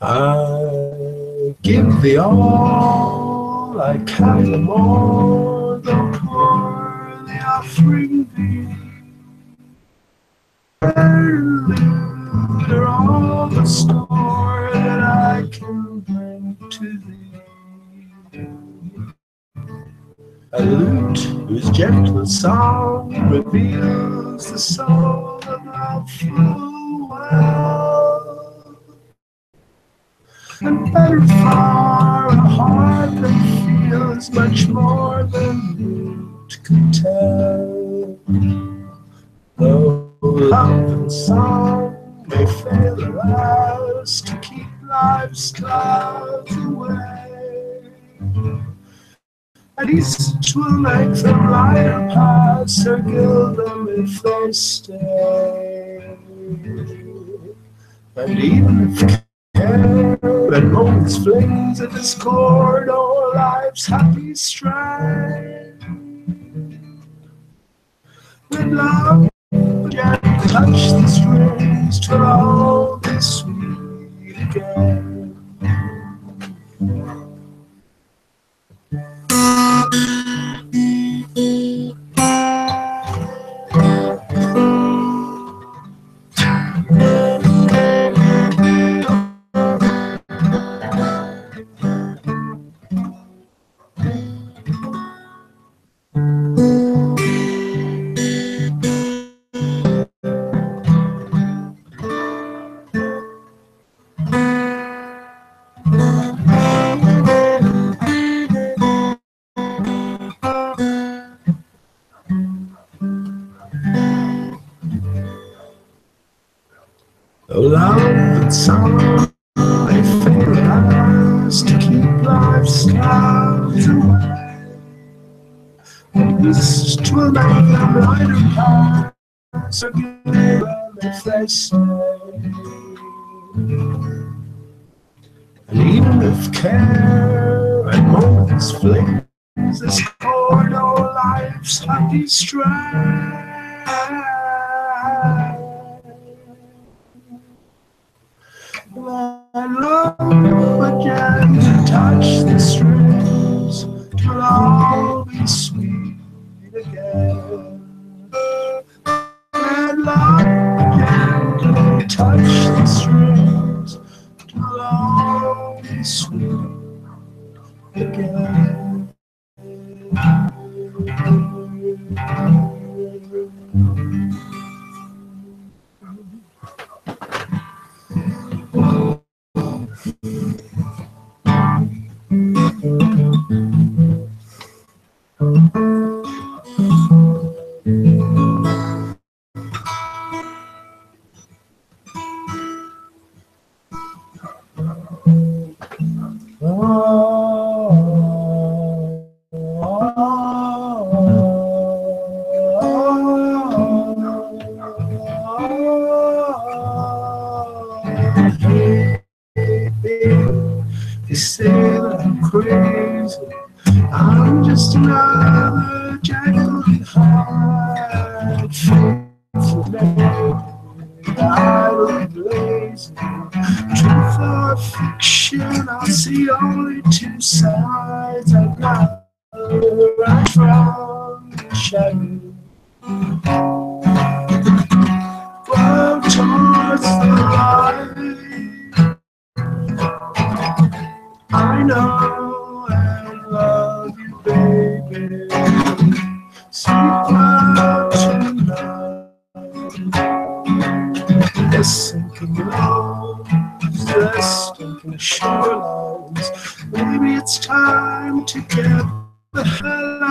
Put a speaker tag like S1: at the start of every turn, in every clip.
S1: I give thee all, I count them all, though poor the offering thee. They're all the store that I can bring to thee. A lute whose gentle song reveals the soul of our full world. And better far a heart that feels much more than lute can tell. Though love and song may fail alas to keep life's clouds away, at least 'twill make them lighter pass or gild them if they stay. And even if care and moments flings a discord o'er life's happy strain, when love again touch the strings, 'twill all be sweet again. Love and song may fail us to keep life's clouds away, at least 'twill make them lighter pass or give them if they stay. And even if care and moments flings this cord o'er life's happy strand, when love again to touch the strings, 'twill all be sweet again. When love again to touch the strings, 'twill all be sweet again. They say that I'm crazy, I'm just another Jekyll and Hyde, faithful lady, idle blazing. Truth or fiction, I see only two sides. I'd rather from the shadow. Grow towards the light. I know I love you, baby. Sleep well tonight. Less thinking lows, less thinking shorelines. Maybe it's time to get the hell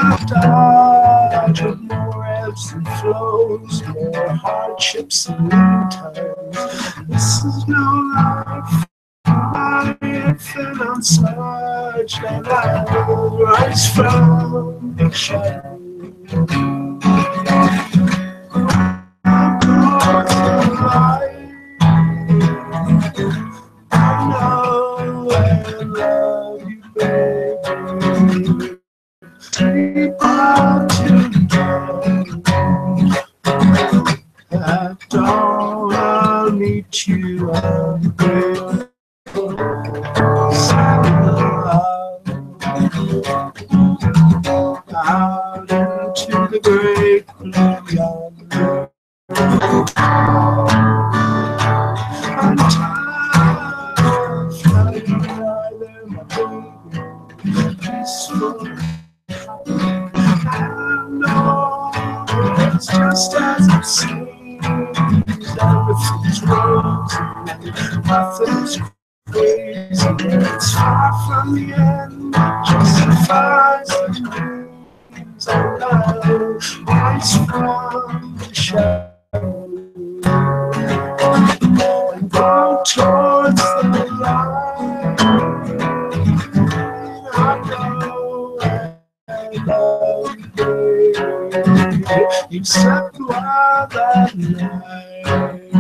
S1: out of more ebbs and flows, more hardships and lean times. This is no life for life, and I'm smudged, and I will rise from the shadow. I'm towards the light. I know I love you, baby. Sleep out tonight. At dawn I'll meet you on the great out into the great blue yonder. I'm tired of flying either, my baby, peaceful. I know it's just as it seems. Everything's rosy, nothing's crazy. It's far from the end, it justifies the dreams I love. Rise from the shadow and go towards the light. I know I love you, baby. You slept well that night.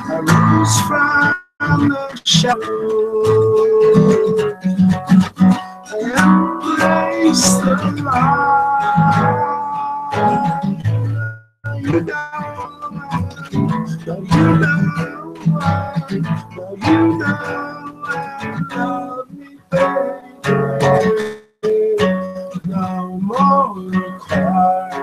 S1: I rose from the shadow. I embrace the light. You know I love me, baby. No more crying.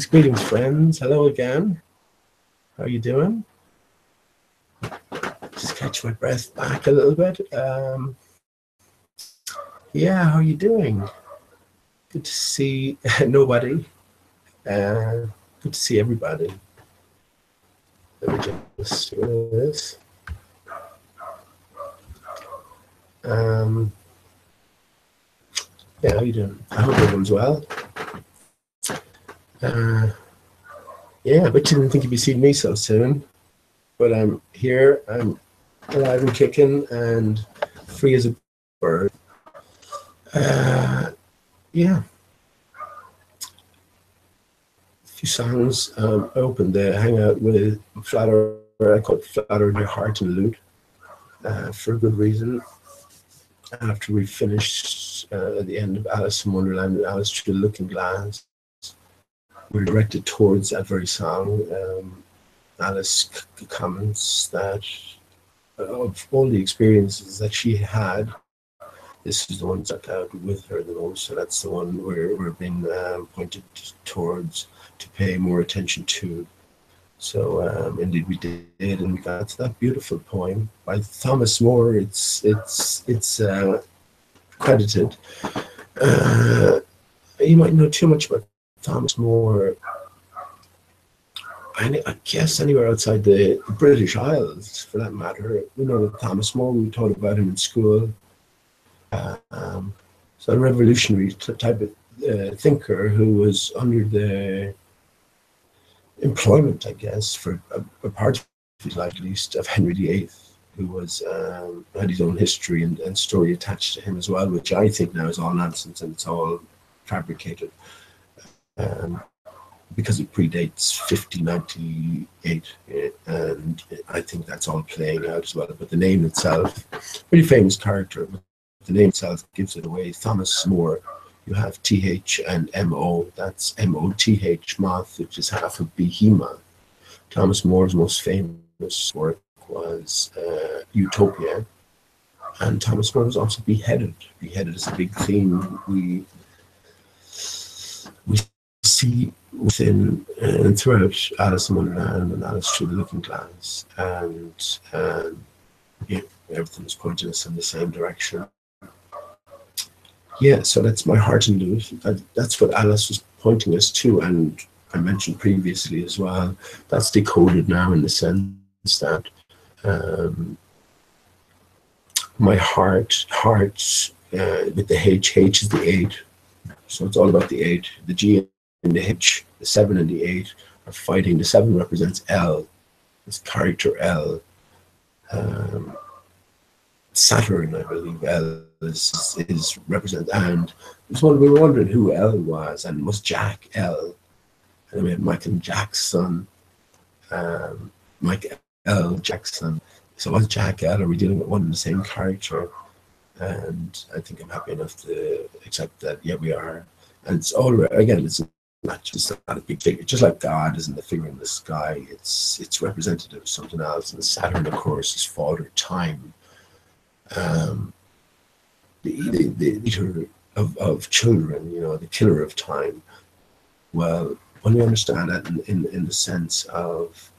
S1: Greetings, friends. Hello again. How are you doing? Just catch my breath back a little bit. Yeah, how are you doing? Good to see nobody. Good to see everybody. Let me just do this. Yeah, how you doing? I hope everyone's well. Yeah, but you didn't think you'd be seeing me so soon. But I'm here, I'm alive and kicking and free as a bird. Yeah. A few songs. I opened the hangout with Flatter, I call it Flatter My Heart and Lute, for a good reason. After we finished at the end of Alice in Wonderland, Alice Through the Looking Glass, we were directed towards that very song. Alice comments that of all the experiences that she had, this is the one that stuck out with her the most. So that's the one we're being pointed towards to pay more attention to. So indeed we did, and we got to that beautiful poem by Thomas More. It's credited. You might know too much about Thomas More. I guess anywhere outside the British Isles, for that matter. We know that Thomas More. We taught about him in school. So a revolutionary type of thinker who was under the employment, I guess, for a part if you like, at least, of Henry VIII, who was had his own history and story attached to him as well, which I think now is all nonsense and it's all fabricated. Because it predates 1598, and I think that's all playing out as well. But the name itself, pretty famous character, but the name itself gives it away. Thomas More, you have TH and MO, that's MOTH, moth, which is half of behemoth. Thomas More's most famous work was Utopia, and Thomas More was also beheaded. Beheaded is a big theme we see within and throughout Alice in Wonderland and Alice Through the Looking Glass, and yeah, everything is pointing us in the same direction. Yeah, so that's my heart and lute. That's what Alice was pointing us to, and I mentioned previously as well. That's decoded now in the sense that my heart with the H is the 8, so it's all about the 8. The G and the H, the 7 and the 8 are fighting. The 7 represents L, this character L. Saturn, I believe, L is represent, and we were wondering who L was, and was Jack L. And we had Mike and Jack's son, Mike L. Jackson. So was Jack L? Are we dealing with one and the same character? And I think I'm happy enough to accept that. Yeah, we are. And it's all again. It's not a big figure. Just like God isn't the figure in the sky. It's representative of something else. And Saturn, of course, is Father Time. The eater of children, the killer of time. Well, when we understand that in the sense of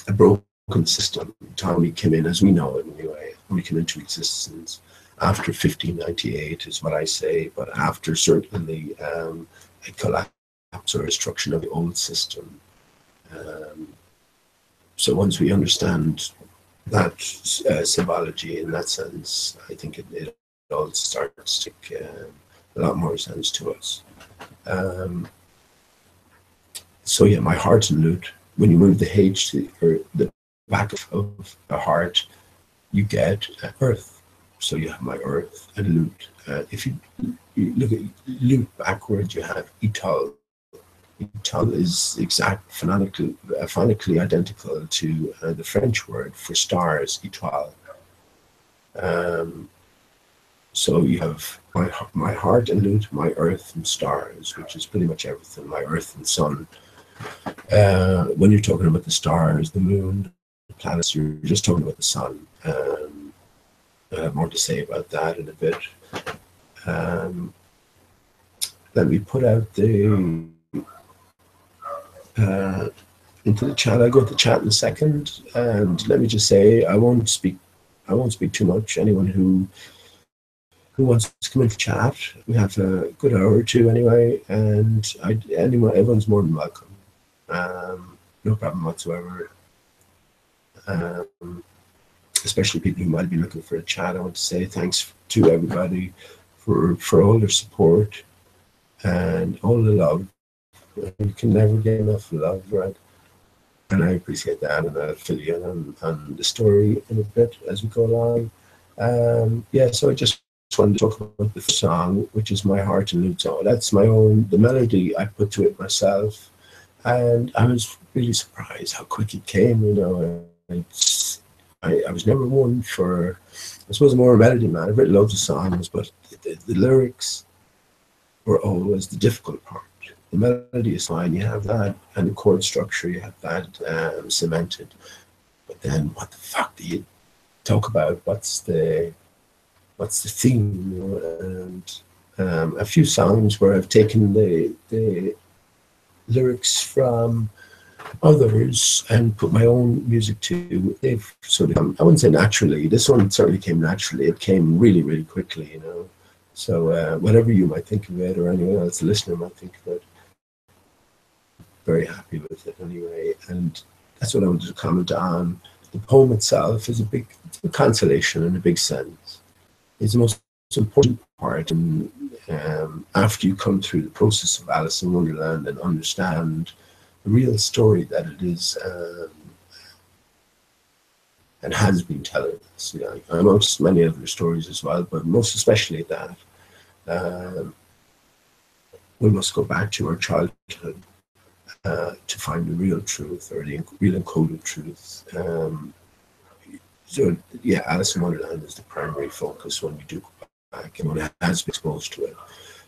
S1: a broken system, time came in as we know it anyway, we came into existence after 1598 is what I say, but after certainly a collapse or destruction of the old system. So once we understand that symbology in that sense, I think it all starts to make a lot more sense to us. So yeah, my heart and lute, when you move the H to the back of a heart, you get earth. So you have my earth and lute. If you look at lute backwards, you have ital. Ital is phonetically identical to the French word for stars, étoile. So you have my heart and lute, my earth and stars, which is pretty much everything, my earth and sun. When you're talking about the stars, the moon, the planets, you're just talking about the sun. I have more to say about that in a bit. Let me put out the into the chat. I'll go to the chat in a second, and let me just say I won't speak too much. Anyone who wants to come into chat, we have a good hour or two anyway, and everyone's more than welcome. No problem whatsoever. Especially people who might be looking for a chat. I want to say thanks to everybody for all their support and all the love. You can never get enough love, right? And I appreciate that, and I'll fill you in on the story in a bit as we go along. Yeah, so I just wanted to talk about the song, which is My Heart and Lute Song. That's the melody I put to it myself, and I was really surprised how quick it came. I was never one for, I suppose, more a melody man. I've written loads of songs, but the lyrics were always the difficult part. The melody is fine, you have that, and the chord structure, you have that cemented. But then, what the fuck do you talk about? What's the theme? And a few songs where I've taken the lyrics from others and put my own music to. They've sort of come, I wouldn't say naturally. This one certainly came naturally. It came really, really quickly, So whatever you might think of it, or anyone else, the listener might think of it, very happy with it anyway. And that's what I wanted to comment on. The poem itself is a consolation in a big sense. It's the most important part, and after you come through the process of Alice in Wonderland and understand the real story that it is and has been telling us, amongst many other stories as well, but most especially that we must go back to our childhood to find the real truth, or the real encoded truth. So yeah, Alice in Wonderland is the primary focus when we do go back, and one has been exposed to it.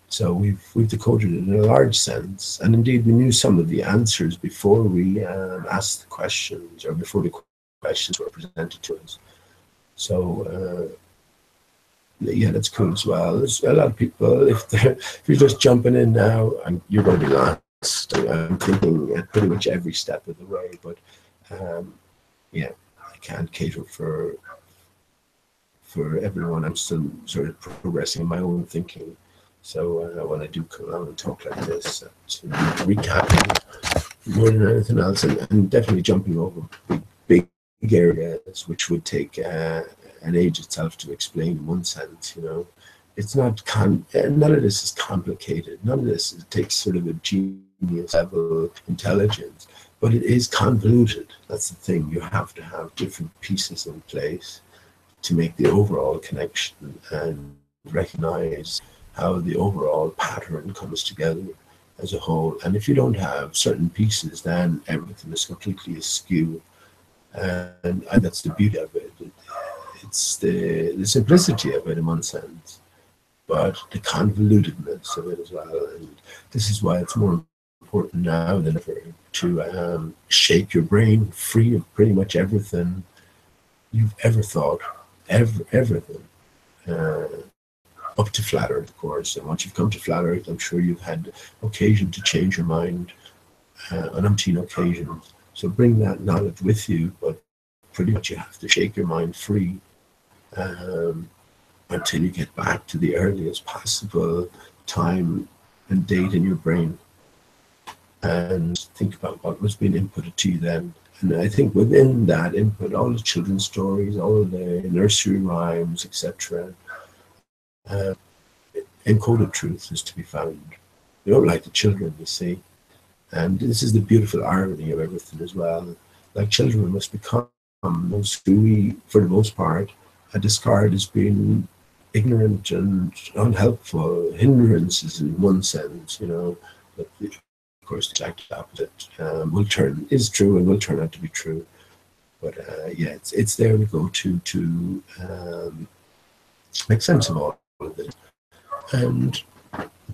S1: So we've decoded it in a large sense, and indeed we knew some of the answers before we asked the questions, or before the questions were presented to us. So yeah, that's cool as well. There's a lot of people, if you're just jumping in now, you're going to be lost. I'm thinking at pretty much every step of the way, but yeah, I can't cater for everyone. I'm still sort of progressing in my own thinking. So when I do come along and talk like this, recapping more than anything else, and definitely jumping over big areas, which would take an age itself to explain in one sense. It's not none of this is complicated. None of this takes sort of a genius level intelligence, but it is convoluted. That's the thing. You have to have different pieces in place to make the overall connection and recognize how the overall pattern comes together as a whole. And if you don't have certain pieces, then everything is completely askew. And that's the beauty of it. It's the simplicity of it in one sense, but the convolutedness of it as well. And this is why it's more important now than ever to shake your brain free of pretty much everything you've ever thought, everything. Up to flat Earth, of course. And once you've come to flat Earth, I'm sure you've had occasion to change your mind on umpteen occasions. So bring that knowledge with you, but pretty much you have to shake your mind free until you get back to the earliest possible time and date in your brain, and think about what was being inputted to you then. And I think within that input, all the children's stories, all the nursery rhymes, etc., encoded truth is to be found. We don't like the children, you see. And this is the beautiful irony of everything as well. Like children must become those who we, for the most part, discard as being ignorant and unhelpful, hindrances in one sense, But of course, the exact opposite is true and will turn out to be true. But yeah, it's there we go to make sense of all of it. And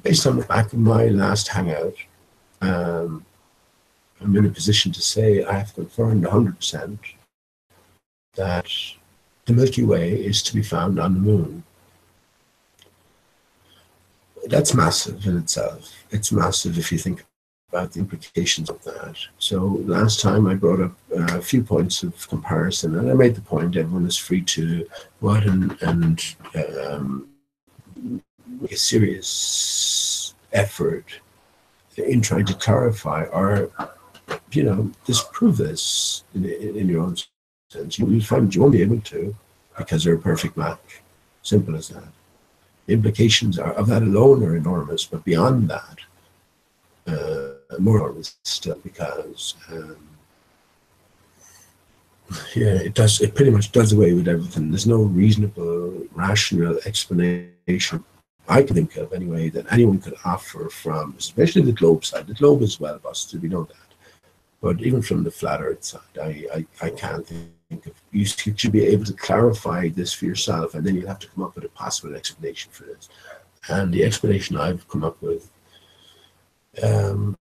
S1: based on the back of my last hangout, I'm in a position to say I have confirmed 100% that the Milky Way is to be found on the moon. That's massive in itself. It's massive if you think about the implications of that. So last time I brought up a few points of comparison, and I made the point everyone is free to go out and make a serious effort in trying to clarify or, disprove this in your own sense. You'll find you won't be able to, because they're a perfect match. Simple as that. The implications of that alone are enormous, but beyond that, more enormous still, because it pretty much does away with everything. There's no reasonable, rational explanation I can think of anyway that anyone could offer from, especially the globe side. The globe is well busted, we know that. But even from the flat Earth side, I can't think of. You should be able to clarify this for yourself, and then you'll have to come up with a possible explanation for this. And the explanation I've come up with, I'm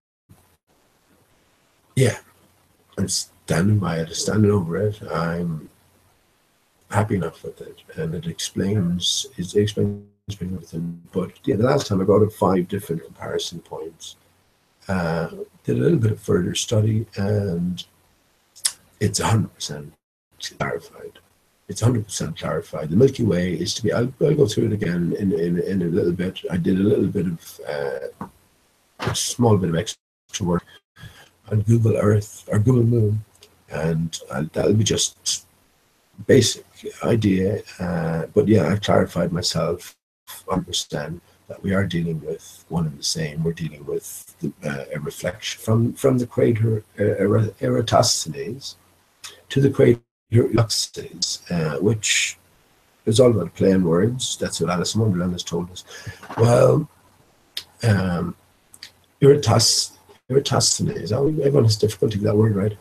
S1: standing by it, standing over it. I'm happy enough with it, and it explains everything. But yeah, the last time I brought up 5 different comparison points. Did a little bit of further study, and it's 100% clarified. It's 100% clarified. The Milky Way is to be. I'll go through it again in a little bit. I did a little bit of a small bit of extra work on Google Earth or Google Moon, and that'll be just basic idea. But yeah, I've clarified myself 100%. That we are dealing with one and the same. We're dealing with a reflection from the crater Eratosthenes to the crater your luxes, which is all about playing words. That's what Alice in Wonderland has told us. Well, Eratosthenes, everyone has difficulty with that word, right?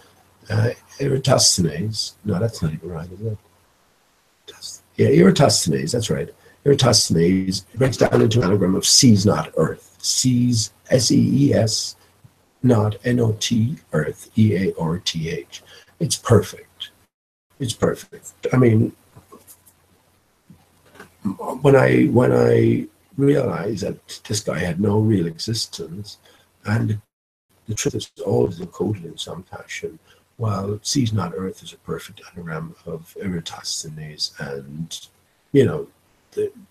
S1: Eratosthenes, no, that's not even right, is it? Yeah, Eratosthenes, that's right. Eratosthenes breaks down into an anagram of sees not earth. Sees, S-E-E-S, not N-O-T, earth, E-A-R-T-H. It's perfect. It's perfect. I mean, when I realized that this guy had no real existence, and the truth is always encoded in some fashion, while sees not earth is a perfect anagram of Eratosthenes, and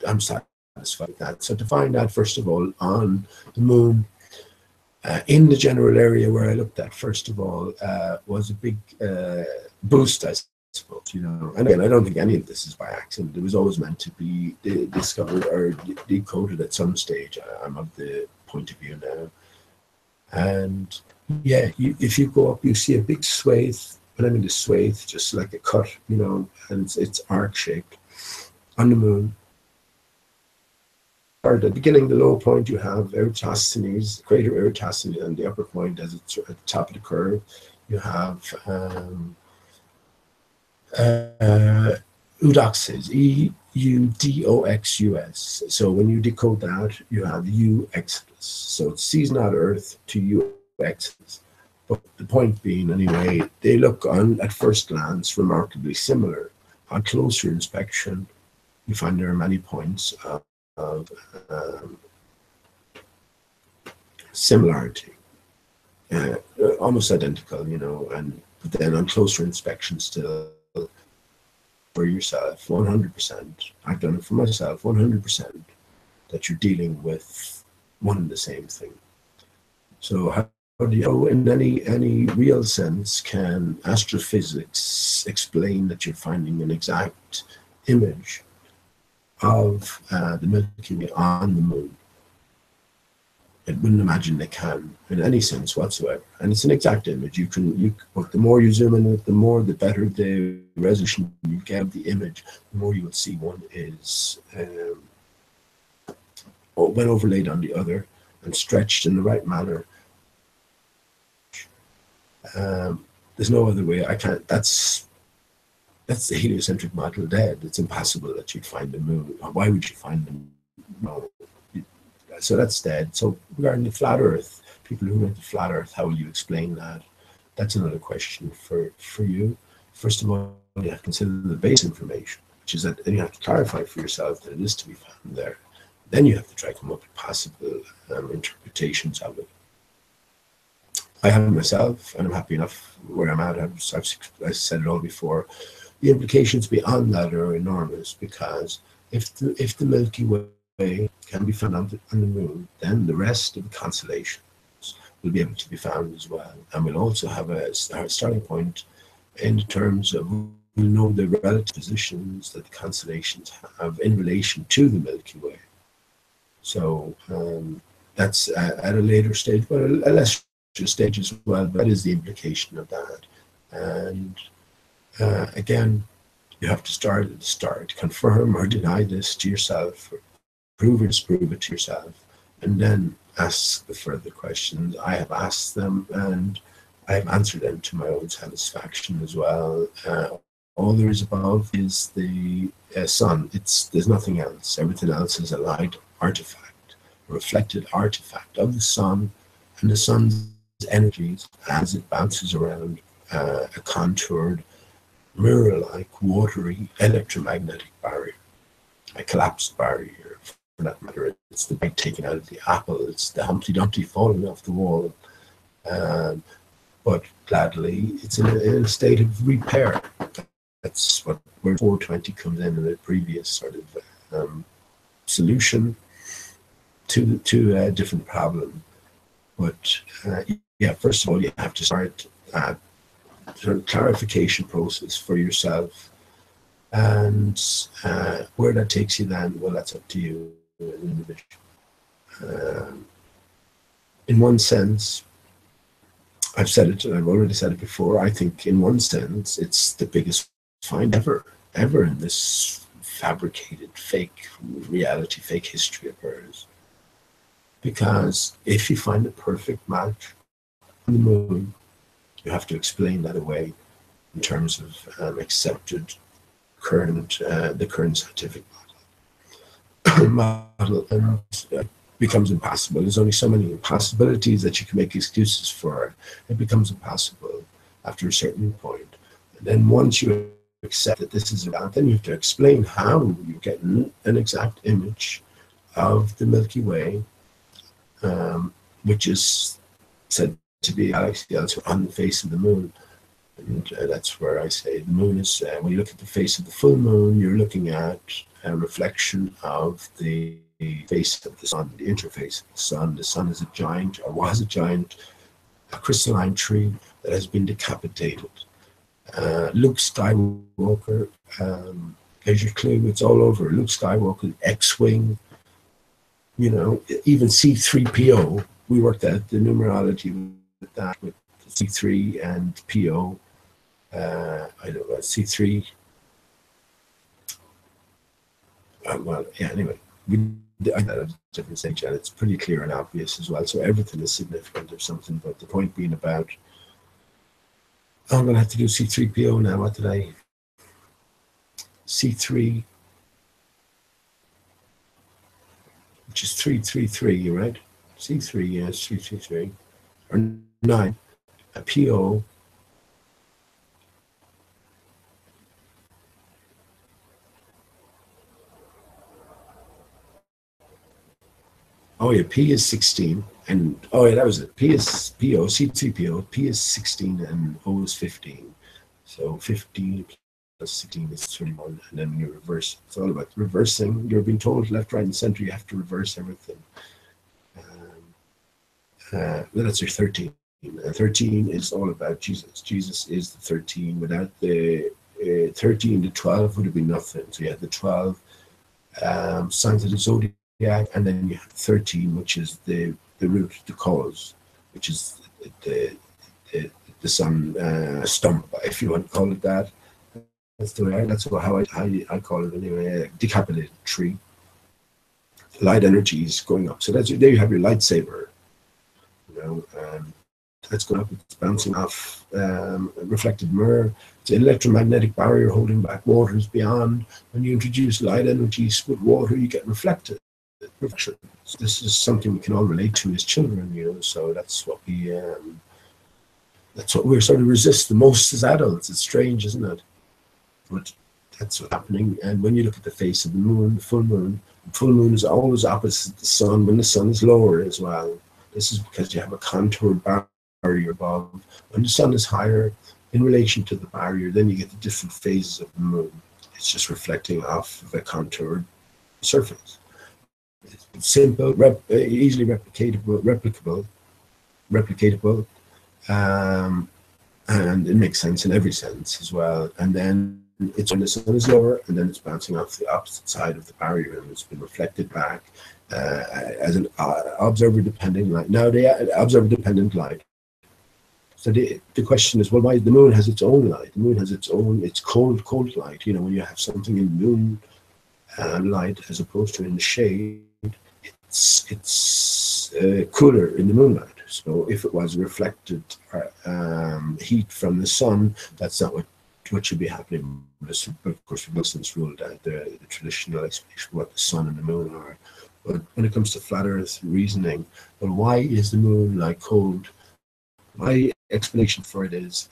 S1: I'm satisfied with that. So to find that, first of all, on the moon, in the general area where I looked at, first of all, was a big boost, I suppose, And again, I don't think any of this is by accident. It was always meant to be discovered or decoded at some stage. I'm of the point of view now. And yeah, if you go up, you see a big swathe. When I mean the swathe, just like a cut, and it's arc-shaped on the moon. Or at the beginning, the low point, you have Eratosthenes, crater Eratosthenes, and the upper point, as it's at the top of the curve, you have Eudoxus, E-U-D-O-X-U-S. So when you decode that, you have U-Exodus. So it sees not Earth to U-Exodus. But the point being, anyway, they look at first glance remarkably similar. On closer inspection, you find there are many points of similarity, almost identical, but then on closer inspection still, for yourself, 100%, I've done it for myself, 100%, that you're dealing with one and the same thing. So how do you, in any real sense, can astrophysics explain that you're finding an exact image of the Milky Way on the moon? I wouldn't imagine they can in any sense whatsoever. And it's an exact image. But the more you zoom in with, the better the resolution you get of the image, the more you will see one is when overlaid on the other and stretched in the right manner. There's no other way. I can't. That's the heliocentric model dead. It's impossible that you'd find the moon. Why would you find the moon? No. So that's dead. So regarding the flat Earth, people who went to flat Earth, how will you explain that? That's another question for you. First of all, you have to consider the base information, which is that you have to clarify for yourself that it is to be found there. Then you have to try to come up with possible interpretations of it. I have it myself, and I'm happy enough where I'm at. I've said it all before. The implications beyond that are enormous, because if the Milky Way can be found on the moon, then the rest of the constellations will be able to be found as well. And we'll also have a starting point in terms of, we'll know the relative positions that the constellations have in relation to the Milky Way. So that's at a later stage, but a lesser stage as well, but that is the implication of that. And again, you have to start at the start, confirm or deny this to yourself, prove or disprove it to yourself, and then ask the further questions. I have asked them, and I have answered them to my own satisfaction as well. All there is above is the sun. There's nothing else. Everything else is a light artifact, a reflected artifact of the sun, and the sun's energies as it bounces around a contoured, mirror-like, watery, electromagnetic barrier, a collapsed barrier. For that matter, it's the bite taken out of the apple, it's the Humpty Dumpty falling off the wall. But gladly, it's in a state of repair. That's where 420 comes in the previous sort of solution to a different problem. But yeah, first of all, you have to start a sort of clarification process for yourself. And where that takes you then, well, that's up to you as an individual. In one sense, I've already said it before, I think in one sense, it's the biggest find ever in this fabricated fake reality, fake history of hers. Because if you find a perfect match on the moon, you have to explain that away in terms of accepted the current scientific model, and becomes impossible. There's only so many impossibilities that you can make excuses for. It becomes impossible after a certain point. And then once you accept that this is about, then you have to explain how you get an exact image of the Milky Way, which is said to be a galaxy also on the face of the moon. And that's where I say the moon is, when you look at the face of the full moon, you're looking at a reflection of the face of the sun, the interface of the sun. The sun is a giant, or was a giant, a crystalline tree that has been decapitated. Luke Skywalker, there's your clue, it's all over. Luke Skywalker, X-Wing, you know, even C3PO, we worked out the numerology with that, with C3 and PO. I don't know, C3. Well, yeah, anyway, I had a different stage, and it's pretty clear and obvious as well. So everything is significant or something, but the point being about, I'm going to have to do C3PO now. What did I? C3, which is 333, right? C3, yes, 333. Or 9. A PO. Oh yeah, P is 16, and oh yeah, that was it. P is PO, C3PO. P is 16, and O is 15. So 15 plus 16 is 21, and then when you reverse, it's all about reversing. You're being told left, right, and center. You have to reverse everything. That's your 13. 13 is all about Jesus. Jesus is the 13. Without the 13, the 12 would have been nothing. So you had the 12 signs of the zodiac. And then you have 13, which is the root, the cause, which is the sun stump, if you want to call it that. That's the way. That's how I call it anyway. A decapitated tree. Light energy is going up. So there you have your lightsaber. You know, that's going up. It's bouncing off reflected mirror. It's an electromagnetic barrier holding back waters beyond. When you introduce light energies with water, you get reflected. Reflection. So this is something we can all relate to as children, you know. So that's what we're sort of resist the most as adults. It's strange, isn't it? But that's what's happening. And when you look at the face of the moon, the full moon is always opposite the sun when the sun is lower as well. This is because you have a contoured barrier above. When the sun is higher in relation to the barrier, then you get the different phases of the moon. It's just reflecting off of a contoured surface. It's simple, easily replicable, and it makes sense in every sense as well. And then it's when the sun is lower, and then it's bouncing off the opposite side of the barrier, and it's been reflected back as an observer-dependent light. Now, the observer-dependent light. So the question is, well, why the moon has its own light? The moon has its cold light. You know, when you have something in moon light as opposed to in the shade, it's cooler in the moonlight. So if it was reflected heat from the sun, that's not what should be happening. Of course, Wilson's ruled out the traditional explanation of what the sun and the moon are. But when it comes to flat Earth reasoning, well, why is the moon like cold? My explanation for it is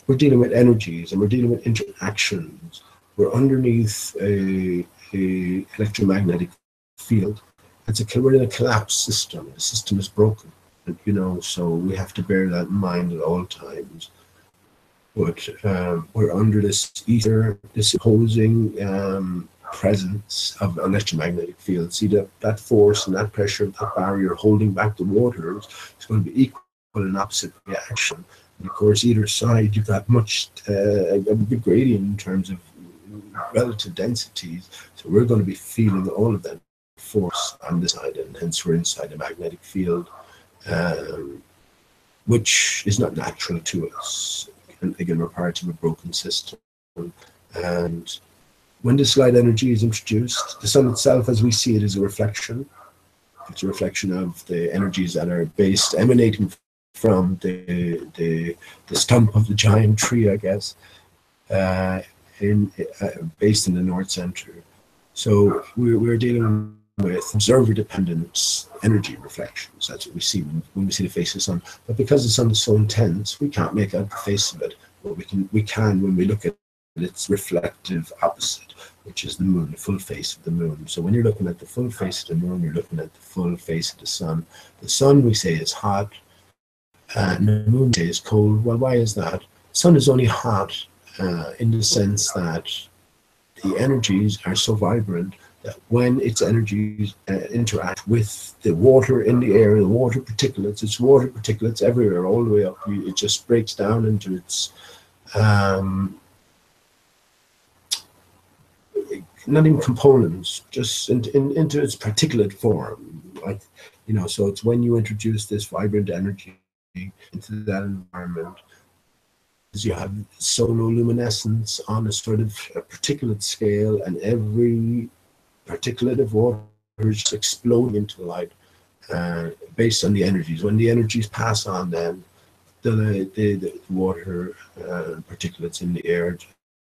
S1: we're dealing with energies and we're dealing with interactions. We're underneath a electromagnetic field. We're in a collapsed system. The system is broken, you know, so we have to bear that in mind at all times. But we're under this ether, this opposing presence of electromagnetic field. See, that force and that pressure, that barrier holding back the waters is going to be equal and opposite reaction. And of course, either side, you've got a big gradient in terms of relative densities. So we're going to be feeling all of that force on this side, and hence we're inside a magnetic field, which is not natural to us. And again, we're part of a broken system. And when this light energy is introduced, the sun itself, as we see it, is a reflection. It's a reflection of the energies that are emanating from the stump of the giant tree, I guess, based in the North Center. So we're dealing with observer-dependent energy reflections. That's what we see when we see the face of the sun. But because the sun is so intense, we can't make out the face of it. But we can when we look at its reflective opposite, which is the moon, the full face of the moon. So when you're looking at the full face of the moon, you're looking at the full face of the sun. The sun, we say, is hot, and the moon, we say, is cold. Well, why is that? The sun is only hot in the sense that the energies are so vibrant that when its energies interact with the water in the air, the water particulates, it's water particulates everywhere, all the way up. It just breaks down into its not even components, just into its particulate form. Like, you know, so it's when you introduce this vibrant energy into that environment, you have sonoluminescence on a sort of a particulate scale, and every particulate of water is just exploding into light based on the energies. When the energies pass on, then the water particulates in the air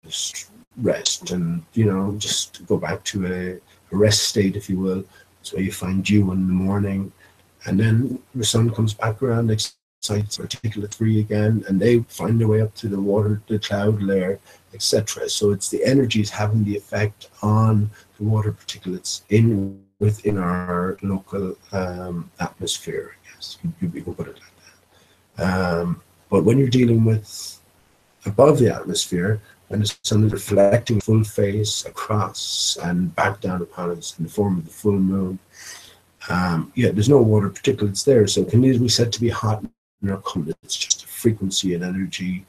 S1: just rest, and you know, just go back to a rest state, if you will. So you find dew in the morning, and then the sun comes back around, excites particulate free again, and they find their way up to the water, the cloud layer, etc. So it's the energies having the effect on the water particulates within our local atmosphere, I guess you can put it like that. But when you're dealing with above the atmosphere, when the sun is reflecting full face across and back down upon us in the form of the full moon, there's no water particulates there, so it can easily be said to be hot or cold. It's just a frequency and energy.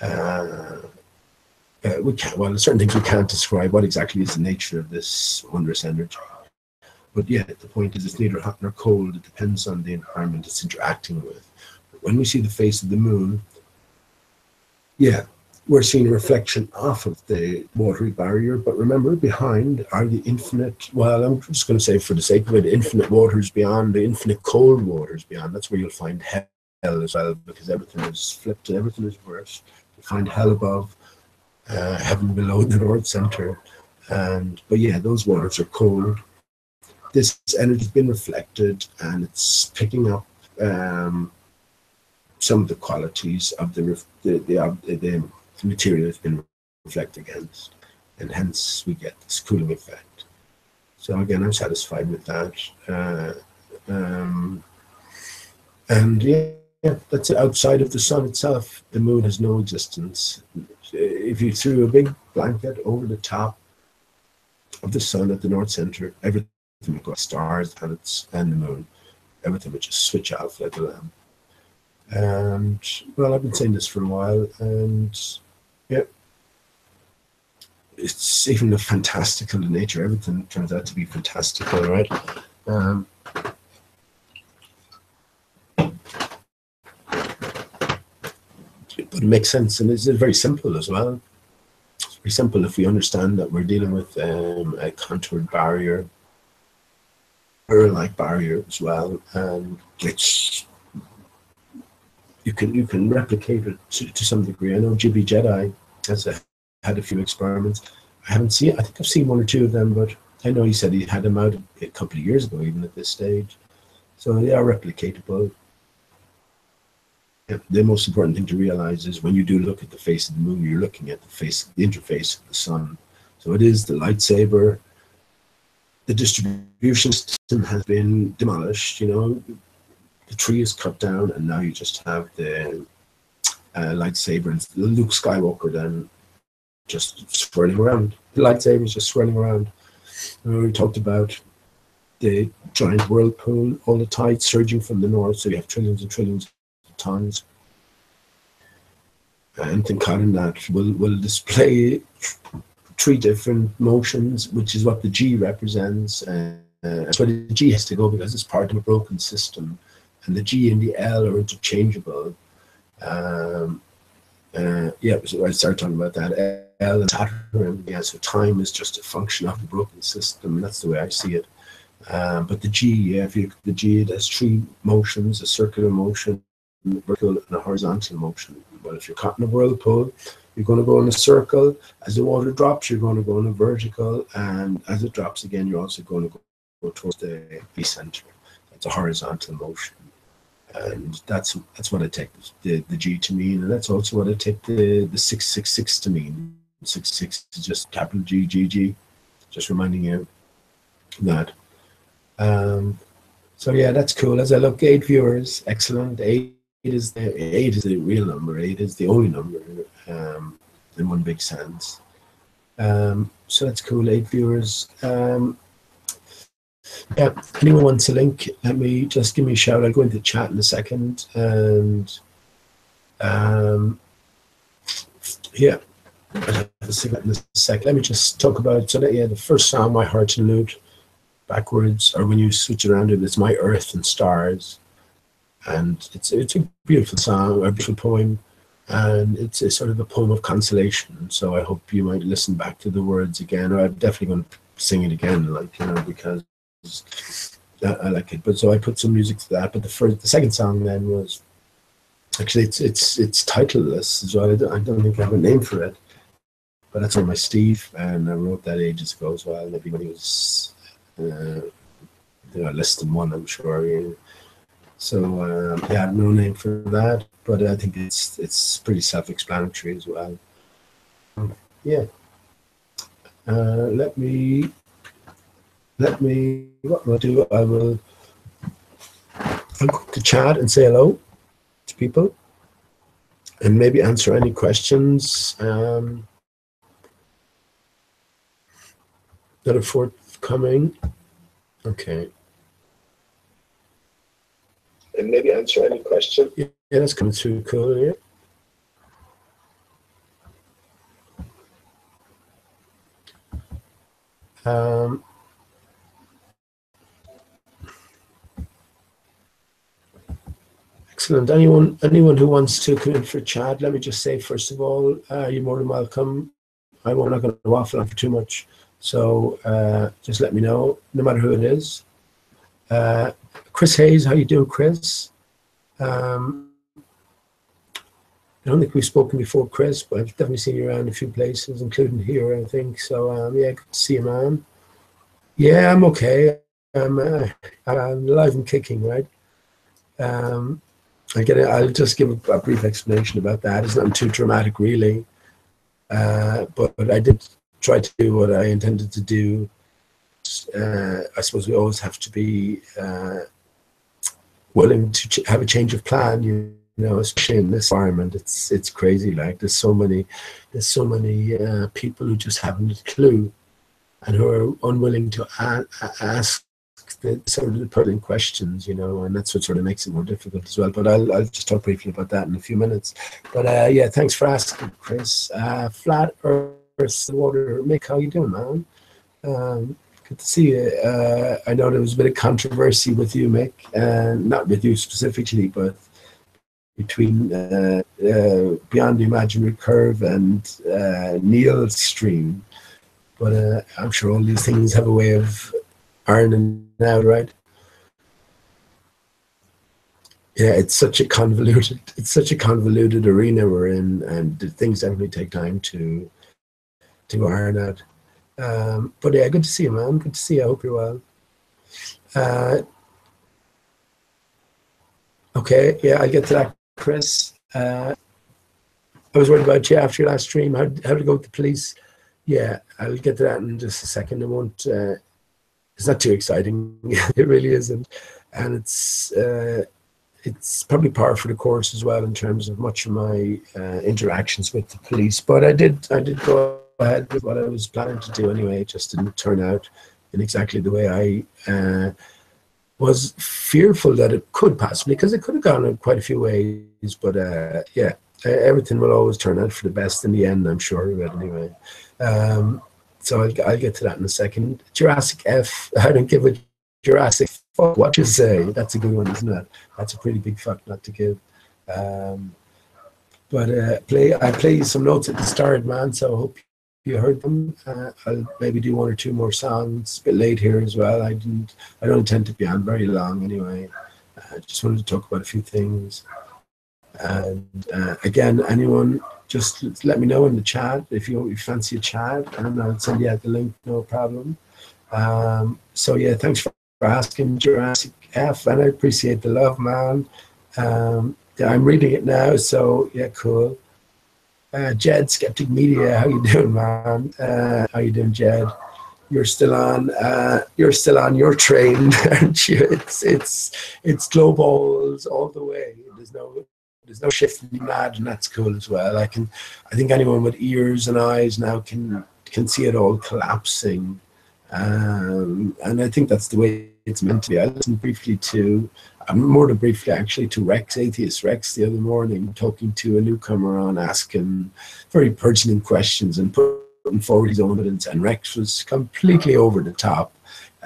S1: Certain things we can't describe. What exactly is the nature of this wondrous energy? But the point is, it's neither hot nor cold. It depends on the environment it's interacting with. But when we see the face of the moon, we're seeing a reflection off of the watery barrier, but remember, behind are the infinite, well, I'm just going to say for the sake of it, infinite waters beyond, the infinite cold waters beyond. That's where you'll find hell as well, because everything is flipped and everything is worse. You'll find hell above, heaven below the North Center. But those waters are cold. This energy has been reflected, and it's picking up some of the qualities of the material has been reflected against, and hence we get this cooling effect. So again, I'm satisfied with that. That's it. Outside of the sun itself, the moon has no existence. If you threw a big blanket over the top of the sun at the North Center, everything would go, stars, planets, and the moon, everything would just switch off like a lamp. And well, I've been saying this for a while, and it's even the fantastical in nature. Everything turns out to be fantastical, right? But it makes sense, and it's very simple as well. It's very simple if we understand that we're dealing with a contoured barrier, mirror-like barrier as well, and which you can replicate it to some degree. I know Ghibli Jedi has had a few experiments. I think I've seen one or two of them, but I know he said he had them out a couple of years ago, even at this stage. So they are replicatable. The most important thing to realize is when you do look at the face of the moon, you're looking at the interface of the sun. So it is the lightsaber. The distribution system has been demolished, the tree is cut down, and now you just have the lightsaber, and Luke Skywalker then just swirling around. The lightsaber is just swirling around. We talked about the giant whirlpool, all the tides surging from the north, so you have trillions and trillions of tons. Anything caught in that will display three different motions, which is what the G represents. That's why the G has to go, because it's part of a broken system. And the G and the L are interchangeable. So I started talking about that. and Saturn. Yeah, so time is just a function of the broken system. That's the way I see it. But the G, yeah, if you the G, it has three motions: a circular motion, a vertical, and a horizontal motion. Well, if you're caught in a whirlpool, you're going to go in a circle. As the water drops, you're going to go in a vertical, and as it drops again, you're also going to go towards the center. It's a horizontal motion, and that's what I take the G to mean, and that's also what I take the 666 to mean. 66 is just capital G, G, G, just reminding you that. So yeah, that's cool. As I look, 8 viewers, excellent. Eight is the real number. 8 is the only number in one big sense. So that's cool. 8 viewers. Yeah, anyone wants a link, let me just give me a shout. I'll go into chat in a second, and yeah, I'll have a cigarette in a sec. Let me just talk about, so that, yeah, the first song, My Heart and Lute, backwards, or when you switch around it's My Earth and Stars, and it's a beautiful song, a beautiful poem, and it's a sort of a poem of consolation. So I hope you might listen back to the words again, or I'm definitely going to sing it again, like, you know, because I like it. But so I put some music to that. But the second song then was actually it's titleless as well. I don't think I have a name for it, but that's on my Steve, and I wrote that ages ago as well. And everybody was less than one, I'm sure. Yeah. So yeah, I have no name for that, but I think it's pretty self-explanatory as well. Yeah. Let me. What will I do? I'll go to chat and say hello to people, and maybe answer any questions that are forthcoming. Okay. And maybe answer any question. Yeah, that's coming through cool. Yeah. Excellent. Anyone who wants to come in for chat, let me just say, first of all, you're more than welcome. I'm not going to waffle on for too much, so just let me know, no matter who it is. Chris Hayes, how you doing, Chris? I don't think we've spoken before, Chris, but I've definitely seen you around a few places, including here, I think. So yeah, good to see you, man. Yeah, I'm okay. I'm alive and kicking, right? I'll just give a brief explanation about that. It's not too dramatic, really, but I did try to do what I intended to do. I suppose we always have to be willing to have a change of plan, you know, especially in this environment. It's crazy. Like there's so many people who just haven't a clue and who are unwilling to ask the sort of the pertinent questions, you know, and that's what sort of makes it more difficult as well. But I'll just talk briefly about that in a few minutes. But yeah, thanks for asking, Chris. Flat Earth Water, Mick, how you doing, man? Good to see you. I know there was a bit of controversy with you, Mick, not with you specifically, but between Beyond the Imaginary Curve and Neil's stream. But I'm sure all these things have a way of ironing out, right? Yeah, it's such a convoluted arena we're in, and things definitely take time to iron out. But yeah, good to see you, man. Good to see you. I hope you're well. Okay, yeah, I'll get to that, Chris. I was worried about you after your last stream. How did it go with the police? Yeah, I'll get to that in just a second. I won't. It's not too exciting. It really isn't, and it's probably par for the course as well in terms of much of my interactions with the police. But I did go ahead with what I was planning to do anyway. It just didn't turn out in exactly the way I was fearful that it could possibly, because it could have gone in quite a few ways. But yeah, everything will always turn out for the best in the end, I'm sure of it anyway. So I'll get to that in a second. Jurassic F, I don't give a Jurassic fuck what you say. That's a good one, isn't it? That's a pretty big fuck not to give. But I play you some notes at the start, man, so I hope you heard them. I'll maybe do one or two more songs. A bit late here as well. I don't intend to be on very long anyway. I just wanted to talk about a few things. And again, anyone, just let me know in the chat if you fancy a chat, and I'll send you out the link, no problem. So yeah, thanks for asking, Jurassic F, and I appreciate the love, man. Yeah, I'm reading it now, so yeah, cool. Jed, Skeptic Media, how you doing, man? How you doing, Jed? You're still on your train, aren't you? It's glow balls all the way. There's no shifting mad, and that's cool as well. I think anyone with ears and eyes now can see it all collapsing, and I think that's the way it's meant to be. I listened briefly to, more than briefly actually, to Atheist Rex the other morning, talking to a newcomer on, asking very pertinent questions and putting forward his own evidence, and Rex was completely over the top.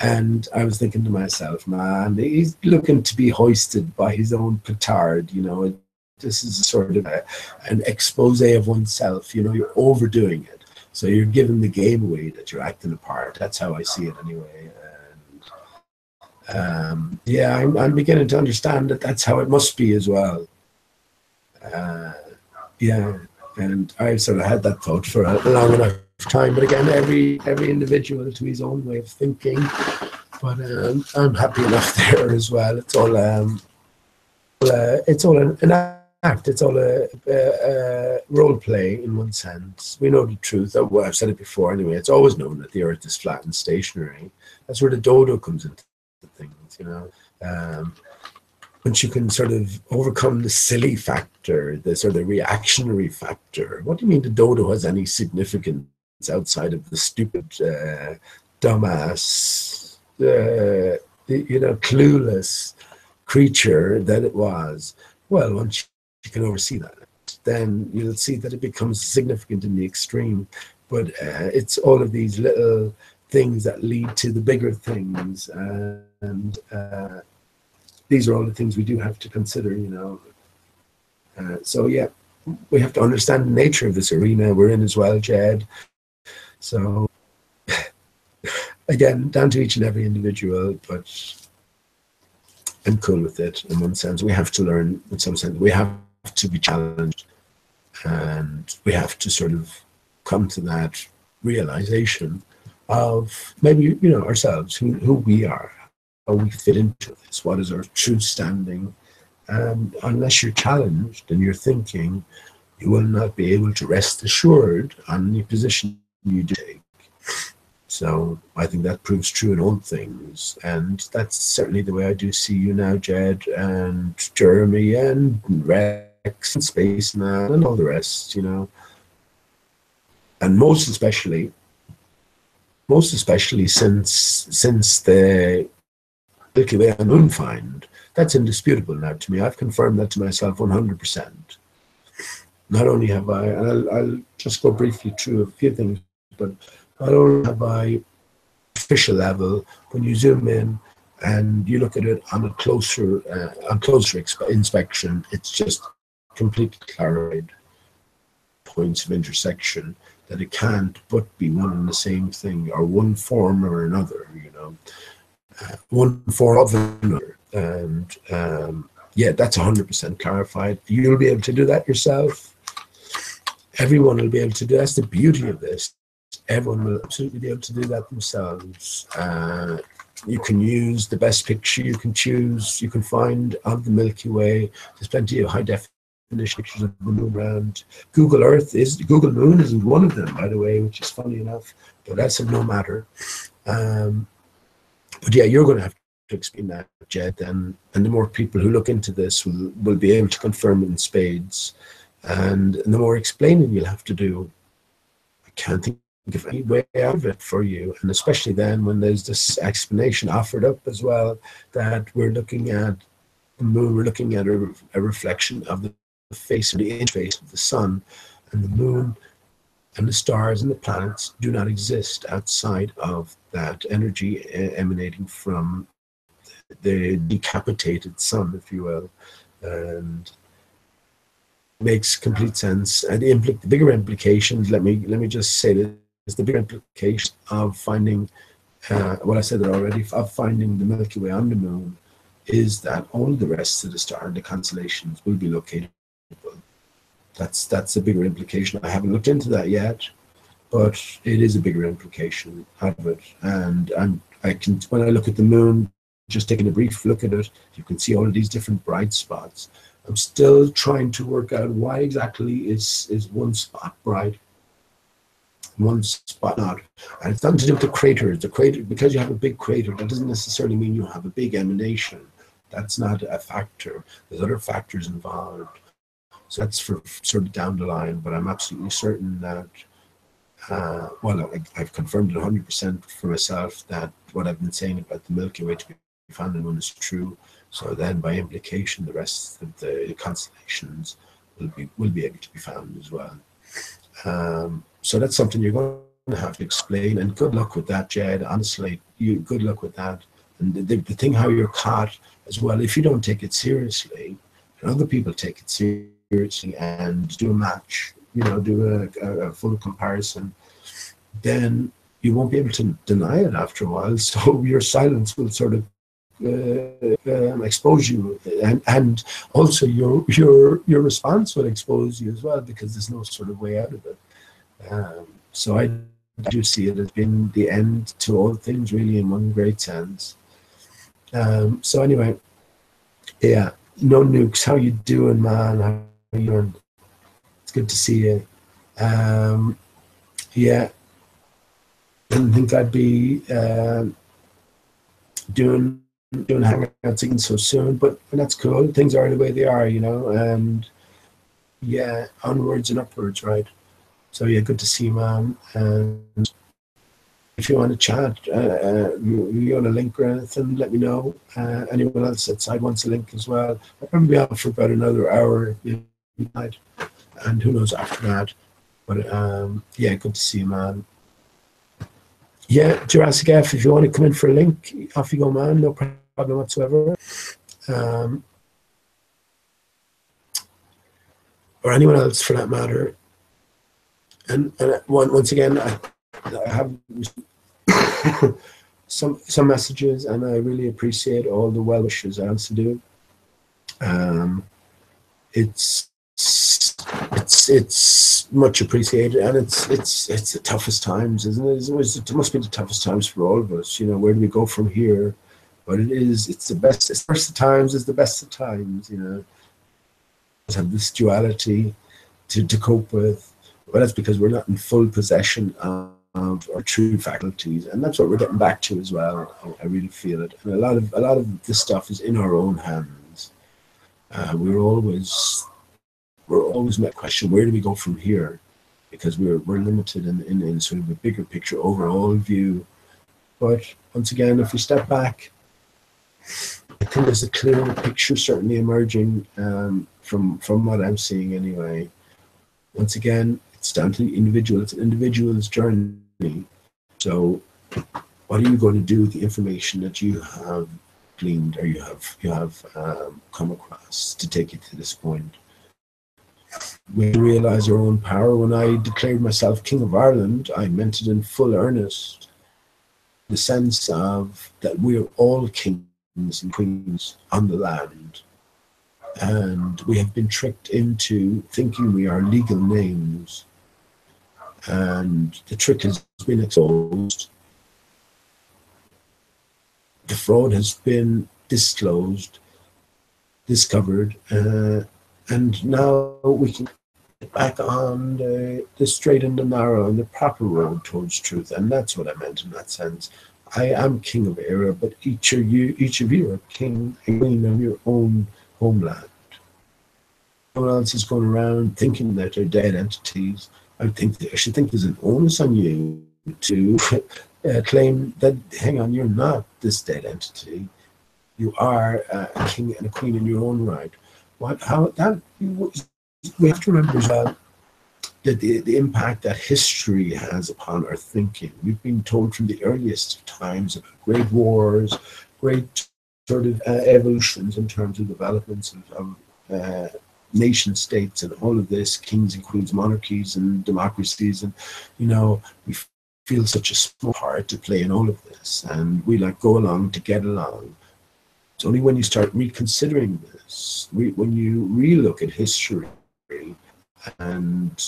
S1: And I was thinking to myself, man, he's looking to be hoisted by his own petard, you know. This is sort of an expose of oneself, you know. You're overdoing it, so you're giving the game away that you're acting a part. That's how I see it anyway. And yeah, I'm beginning to understand that that's how it must be as well. Yeah, and I've sort of had that thought for a long enough time, but again, every individual to his own way of thinking. But I'm happy enough there as well. It's all an act. It's all a role play in one sense. We know the truth. Well, I've said it before anyway. It's always known that the Earth is flat and stationary. That's where the dodo comes into things, you know. Once you can sort of overcome the silly factor, the sort of reactionary factor. What do you mean the dodo has any significance outside of the stupid, dumbass, you know, clueless creature that it was? Well, once you can oversee that, then you'll see that it becomes significant in the extreme. But it's all of these little things that lead to the bigger things, and these are all the things we do have to consider, you know. So yeah, we have to understand the nature of this arena we're in as well, Jed. So again, down to each and every individual, but I'm cool with it in one sense. We have to learn in some sense. We have to be challenged, and we have to sort of come to that realization of maybe, you know, ourselves, who we are, how we fit into this, what is our true standing. And unless you're challenged in your thinking, you will not be able to rest assured on any position you do take. So I think that proves true in all things, and that's certainly the way I do see you now, Jed, and Jeremy, and Rex, and Spaceman, and all the rest, you know. And most especially since the Milky Way and Moon find, that's indisputable now to me. I've confirmed that to myself 100%. Not only have I, and I'll just go briefly through a few things, but not only have I, official level, when you zoom in and you look at it on a closer inspection, it's just completely clarified points of intersection, that it can't but be one and the same thing, or one form or another, you know, one form of another. And yeah, that's 100% clarified. You'll be able to do that yourself. Everyone will be able to do. That's the beauty of this. Everyone will absolutely be able to do that themselves. You can use the best picture you can choose, you can find of the Milky Way. There's plenty of high definition pictures of the moon around. Google Moon isn't one of them, by the way, which is funny enough, but that's of no matter. But yeah, you're going to have to explain that, Jed, and the more people who look into this will be able to confirm it in spades. And the more explaining you'll have to do. I can't think of any way out of it for you, and especially then when there's this explanation offered up as well, that we're looking at the moon, we're looking at a reflection of the face, or the interface of the sun, and the moon and the stars and the planets do not exist outside of that energy emanating from the decapitated sun, if you will. And makes complete sense. And the bigger implications, let me just say is the big implication of finding, well, I said it already, of finding the Milky Way on the moon, is that all the rest of the star and the constellations will be located. That's a bigger implication. I haven't looked into that yet, but it is a bigger implication of it. And I can, when I look at the moon, just taking a brief look at it, you can see all of these different bright spots. I'm still trying to work out why exactly is one spot bright, one spot not. And it's nothing to do with the crater. The crater, because you have a big crater, that doesn't necessarily mean you have a big emanation. That's not a factor. There's other factors involved. So that's for sort of down the line, but I'm absolutely certain that, well, I've confirmed it 100% for myself that what I've been saying about the Milky Way to be found in one is true. So then, by implication, the rest of the constellations will be able to be found as well. So that's something you're going to have to explain. And good luck with that, Jed. Honestly, good luck with that. And the thing how you're caught as well, if you don't take it seriously, and other people take it seriously and do a match, you know, do a full comparison, then you won't be able to deny it after a while. So your silence will sort of expose you, and also your response will expose you as well, because there's no sort of way out of it. So I do see it as being the end to all things, really, in one great sense. So anyway, yeah, no nukes. How you doing, man? How you doing? It's good to see you. Yeah, didn't think I'd be doing hangouts again so soon, but that's cool. Things are the way they are, you know, and yeah, onwards and upwards, right? So yeah, good to see you, man. And if you want to chat, you want a link or anything, let me know. Anyone else outside wants a link as well. I'll probably be out for about another hour midnight, and who knows after that. But yeah, good to see you, man. Yeah, Jurassic F, if you want to come in for a link, off you go, man. No problem whatsoever. Or anyone else for that matter. And once again, I have some messages, and I really appreciate all the well wishes I also do. It's much appreciated, and it's the toughest times, isn't it? It must be the toughest times for all of us. You know, where do we go from here? But it's the best. It's the worst of times is the best of times. You know, we have this duality to cope with. But that's because we're not in full possession of our true faculties, and that's what we're getting back to as well. I really feel it, and a lot of this stuff is in our own hands. We're always met question, where do we go from here? Because we're limited in sort of a bigger picture overall view. But once again, if we step back, I think there's a clearer picture certainly emerging from what I'm seeing anyway. Once again, it's down to the individual. It's an individual's journey. So what are you going to do with the information that you have gleaned or you have come across to take you to this point? We realize our own power. When I declared myself King of Ireland, I meant it in full earnest. The sense of that we are all kings and queens on the land. And we have been tricked into thinking we are legal names. And the trick has been exposed. The fraud has been disclosed, discovered, and now we can get back on the straight and the narrow and the proper road towards truth. And that's what I meant in that sense. I am king of Era, but each of you are king and queen of your own homeland. No one else is going around thinking that they're dead entities. I should think there's an onus on you to claim that, hang on, you're not this dead entity. You are a king and a queen in your own right. We have to remember as well that the impact that history has upon our thinking. We've been told from the earliest of times about great wars, great sort of evolutions in terms of developments of nation states and all of this, kings and queens, monarchies and democracies, and you know, we feel such a small part to play in all of this, and we like go along to get along. It's only when you start reconsidering this, when you relook at history and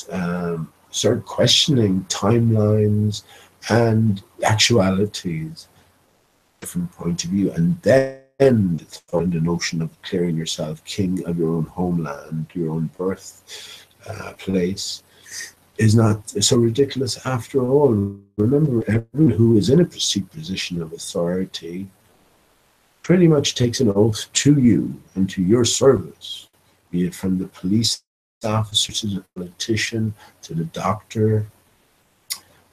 S1: start questioning timelines and actualities, different point of view, and then find the notion of declaring yourself king of your own homeland, your own birth place, is not so ridiculous after all. Remember, everyone who is in a perceived position of authority pretty much takes an oath to you and to your service, be it from the police officer to the politician to the doctor,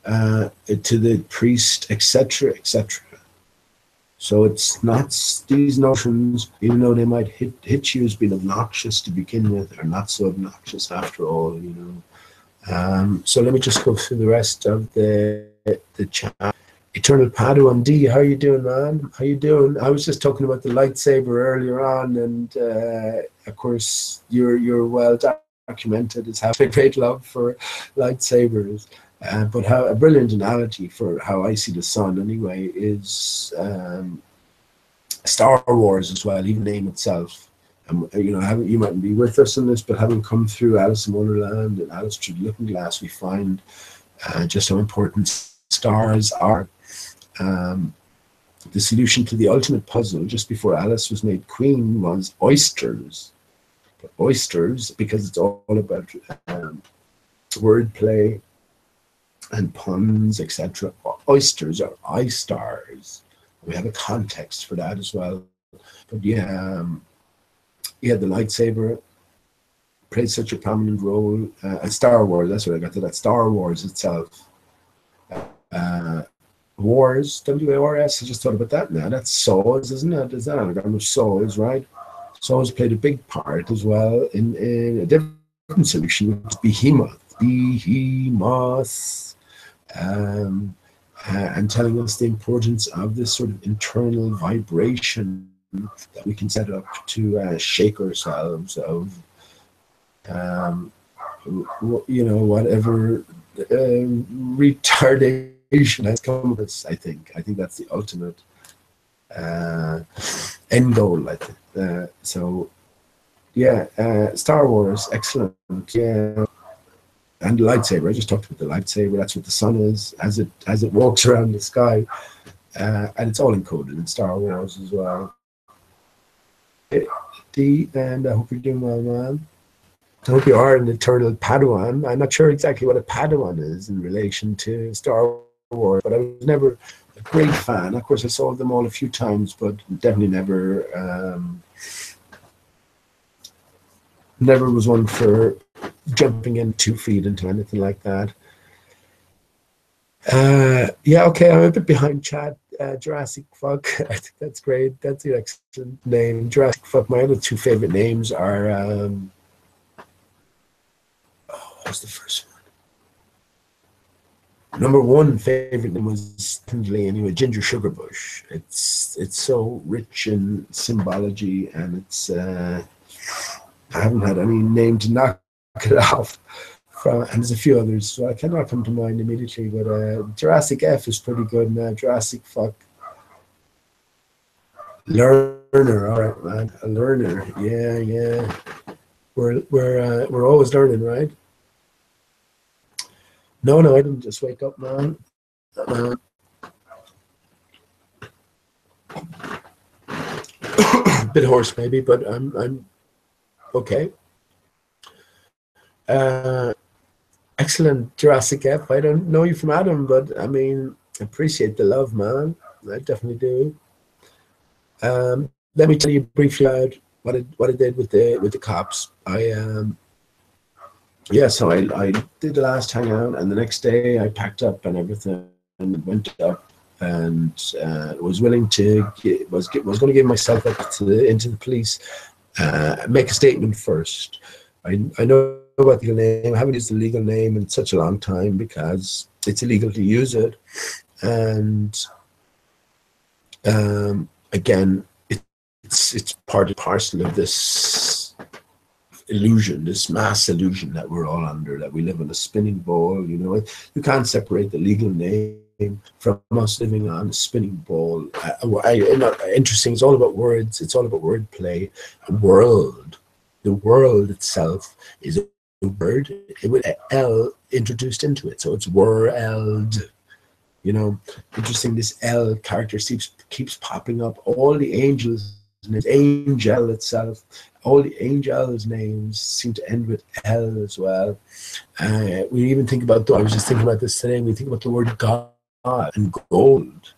S1: to the priest, etc., etc. So it's not these notions, even though they might hit you as being obnoxious to begin with, are not so obnoxious after all, you know. So let me just go through the rest of the chat. Eternal Padawan D, how you doing, man? How you doing? I was just talking about the lightsaber earlier on, and of course you're well documented as having great love for lightsabers. But how a brilliant analogy for how I see the sun anyway is Star Wars as well, even the name itself. You know, you mightn't be with us in this, but having come through Alice in Wonderland and Alice Through the Looking Glass, we find just how important stars are. The solution to the ultimate puzzle just before Alice was made queen was oysters. But oysters, because it's all about wordplay and puns, etc. Oysters are eye stars. We have a context for that as well. But yeah, the lightsaber played such a prominent role. And Star Wars, that's what I got to that. Star Wars itself. Wars, W-A-R-S, I just thought about that now. That's saws, isn't it? Is that anagram of saws, right? Saws played a big part as well in a different solution, which is behemoth. And telling us the importance of this sort of internal vibration that we can set up to shake ourselves of, you know, whatever retardation has come of us. I think that's the ultimate end goal, I think. So yeah, Star Wars, excellent. Yeah. And the lightsaber, I just talked about the lightsaber. That's what the sun is as it walks around the sky, and it's all encoded in Star Wars as well. D, and I hope you're doing well, man. I hope you are an eternal Padawan. I'm not sure exactly what a Padawan is in relation to Star Wars, but I was never a great fan. Of course, I saw them all a few times, but definitely never was one for jumping in 2 feet into anything like that. Yeah, okay, I'm a bit behind chat. Jurassic Fuck, I think that's great. That's an excellent name. Jurassic Fuck. My other 2 favorite names are, what's the first one? Number 1 favorite name was anyway, Ginger Sugar Bush. It's so rich in symbology, and it's I haven't had any name to knock it off from, and there's a few others, so I cannot come to mind immediately, but Jurassic F is pretty good now. Jurassic Fuck. Learner, all right, man. A learner, yeah. We're always learning, right? No, I didn't just wake up, man. Bit hoarse maybe, but I'm okay. Excellent, Jurassic F. I don't know you from Adam, but I mean, appreciate the love, man. I definitely do. Let me tell you briefly about what I did with the cops. So I did the last hangout, and the next day I packed up and everything and went up and was willing to was going to give myself up into the police, make a statement first. I know about the legal name. I haven't used the legal name in such a long time because it's illegal to use it, and again, it's part and parcel of this illusion, this mass illusion that we're all under, that we live on a spinning ball. You know, you can't separate the legal name from us living on a spinning ball. Interesting. It's all about words. It's all about wordplay. A world, the world itself is a word with an L introduced into it, so it's world. You know, interesting. This L character keeps popping up. All the angels, and its angel itself, all the angels' names seem to end with L as well. We even think about, I was just thinking about this today, we think about the word God and gold.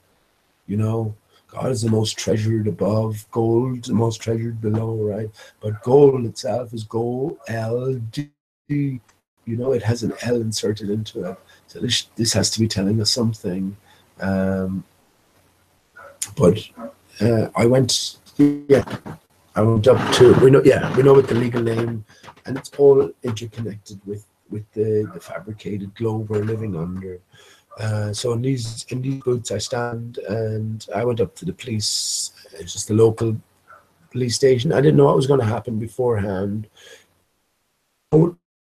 S1: You know, God is the most treasured above, gold the most treasured below, right? But gold itself is gold. You know, it has an L inserted into it. So this has to be telling us something. I went up to, we know what the legal name, and it's all interconnected with the fabricated globe we're living under. So in these booths I stand, and I went up to the police, it's just the local police station. I didn't know what was going to happen beforehand.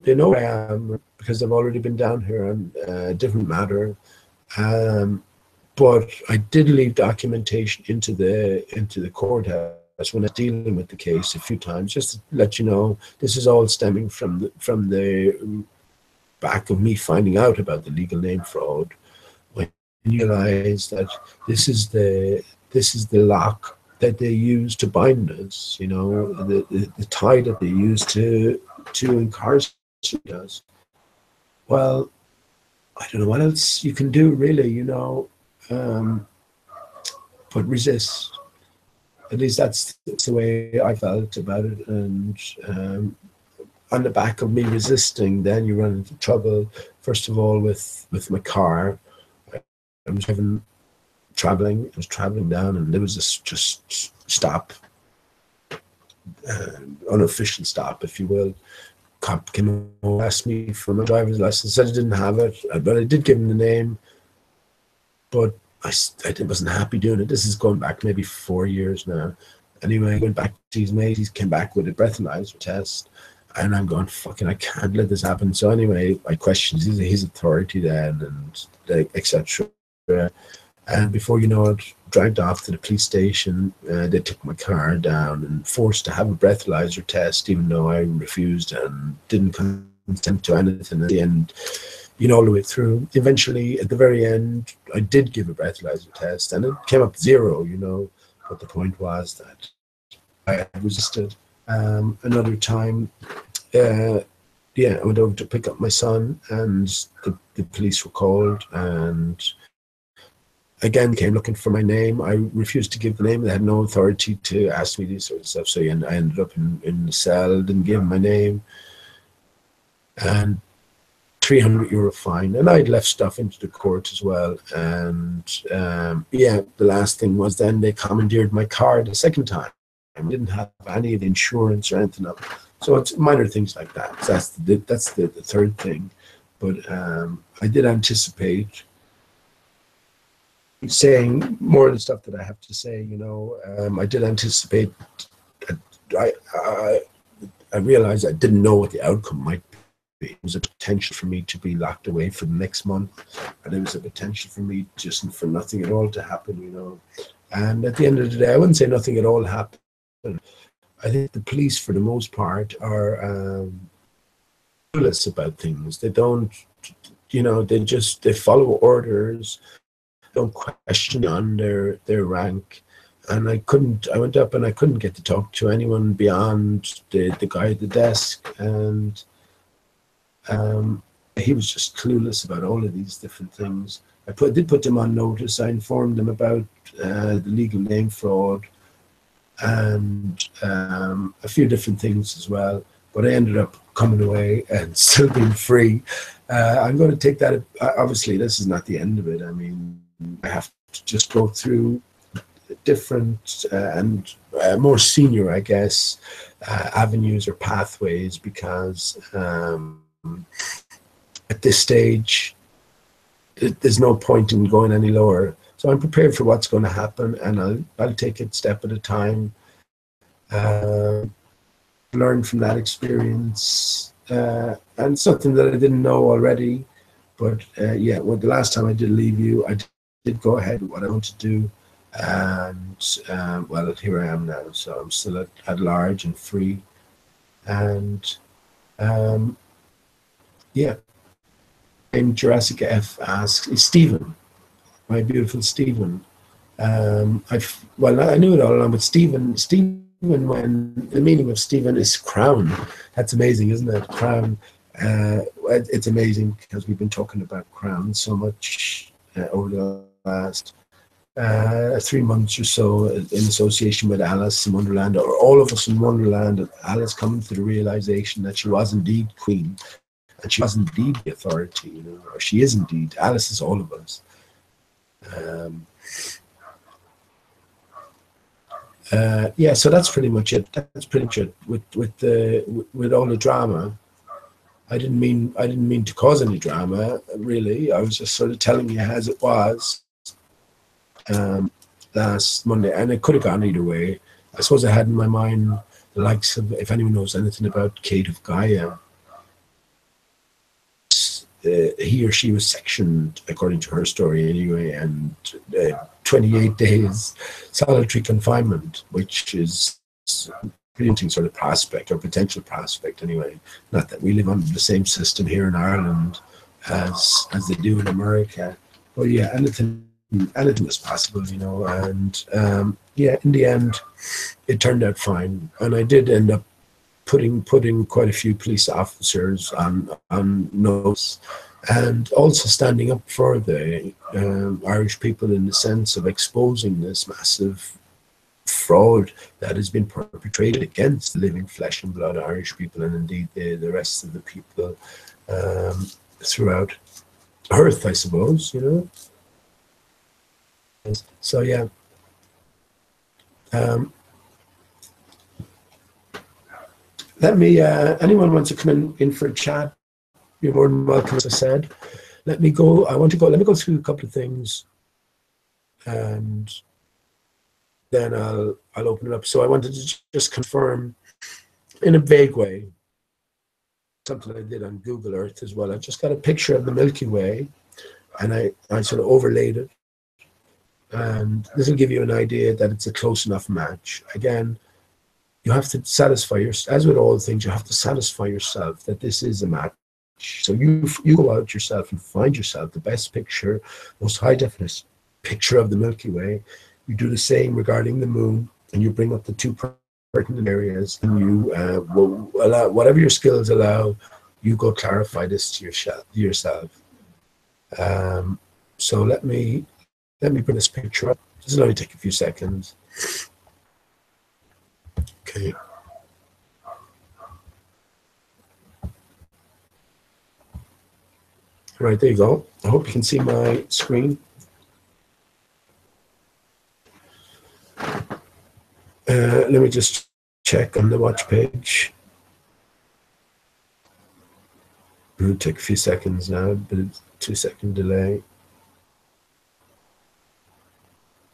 S1: They know where I am because I've already been down here on a different matter. But I did leave documentation into the courthouse when I was dealing with the case a few times, just to let you know this is all stemming from the back of me finding out about the legal name fraud. When you realize that this is the lock that they use to bind us, you know, the tie that they use to incarcerate us. Well, I don't know what else you can do, really, you know, but resist. At least that's the way I felt about it. And on the back of me resisting, then you run into trouble, first of all, with my car. I was traveling down, and there was this just stop, unofficial stop, if you will. Cop came over, asked me for my driver's license, said I didn't have it, but I did give him the name, but I wasn't happy doing it. This is going back maybe 4 years now. Anyway, I went back to his mate, he came back with a breathalyzer test, and I'm going, fucking, I can't let this happen. So anyway, I questioned his authority then, and etc. And before you know it, dragged off to the police station. They took my car down and forced to have a breathalyzer test, even though I refused and didn't consent to anything at the end, you know, all the way through. Eventually, at the very end, I did give a breathalyzer test, and it came up 0, you know. But the point was that I had resisted. Another time, I went over to pick up my son, and the police were called, and again came looking for my name. I refused to give the name. They had no authority to ask me this sort of stuff. So I ended up in the cell, didn't give my name, and €300 fine. And I'd left stuff into the court as well. And the last thing was then they commandeered my car the second time. I didn't have any of the insurance or anything up. So it's minor things like that. So that's the third thing. But I did anticipate saying more of the stuff that I have to say, you know. I did anticipate. I realized I didn't know what the outcome might be. There was a potential for me to be locked away for the next month, and there was a potential for me just for nothing at all to happen, you know. And at the end of the day, I wouldn't say nothing at all happened. I think the police, for the most part, are clueless about things. They don't, you know, they follow orders, don't question on their rank. And I went up and I couldn't get to talk to anyone beyond the guy at the desk, and he was just clueless about all of these different things. I did put them on notice. I informed them about the legal name fraud and a few different things as well, but I ended up coming away and still being free. I'm going to take that. Obviously, this is not the end of it. I mean, I have to just go through different and more senior, I guess, avenues or pathways, because at this stage, there's no point in going any lower. So I'm prepared for what's going to happen, and I'll take it step at a time. learned from that experience, and something that I didn't know already. But yeah, well, the last time I did leave you, I did go ahead with what I want to do, and well, here I am now. So I'm still at large and free, and yeah. And Jurassic F asks, is Stephen, my beautiful Stephen. Well, I knew it all along, but Stephen, when the meaning of Stephen is crown. That's amazing, isn't it? Crown. It's amazing because we've been talking about crown so much over the last 3 months or so in association with Alice in Wonderland, or all of us in Wonderland. Alice coming to the realization that she was indeed queen, and she was indeed the authority, you know, or she is indeed. Alice is all of us. Yeah, so that's pretty much it. That's pretty much it with all the drama. I didn't mean to cause any drama, really. I was just sort of telling you as it was last Monday, and it could have gone either way. I suppose I had in my mind the likes of, if anyone knows anything about Kate of Gaia, he or she was sectioned, according to her story anyway, and 28 days solitary confinement, which is pretty interesting sort of prospect, or potential prospect anyway. Not that we live under the same system here in Ireland as they do in America, but yeah, anything is possible, you know. And yeah, in the end, it turned out fine, and I did end up putting quite a few police officers on notice, and also standing up for the Irish people in the sense of exposing this massive fraud that has been perpetrated against the living flesh and blood Irish people, and indeed the rest of the people throughout Earth, I suppose, you know. So yeah. Let me, anyone wants to come in for a chat, you're more than welcome, as I said. Let me go through a couple of things, and then I'll open it up. So I wanted to just confirm in a vague way something I did on Google Earth as well. I just got a picture of the Milky Way, and I sort of overlaid it, and this will give you an idea that it's a close enough match. Again, you have to satisfy as with all things, you have to satisfy yourself that this is a match. So you go out yourself and find yourself the best picture, most high definition picture of the Milky Way. You do the same regarding the moon, and you bring up the two pertinent areas, and you will allow, whatever your skills allow, you go clarify this to yourself. So let me bring this picture up. This will only take a few seconds. Okay. Right, there you go. I hope you can see my screen. Let me just check on the watch page. It'll take a few seconds now, but it's a 2-second delay.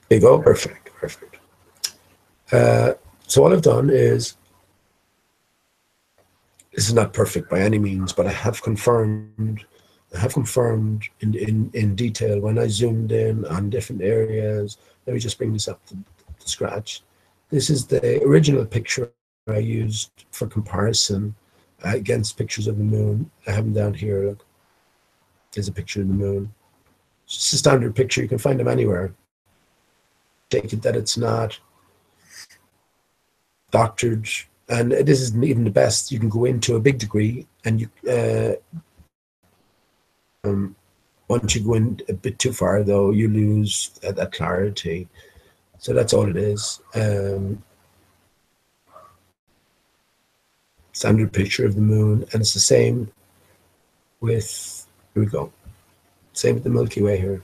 S1: There you go. Perfect. So what I've done is, this is not perfect by any means, but I have confirmed in detail when I zoomed in on different areas. Let me just bring this up to scratch. This is the original picture I used for comparison against pictures of the moon. I have them down here. Look, there's a picture of the moon. It's just a standard picture. You can find them anywhere. Take it that it's not doctored, and this isn't even the best. You can go into a big degree, and you once you go in a bit too far, though, you lose that clarity. So that's all it is. Standard picture of the moon, and it's the same with, here we go, same with the Milky Way here.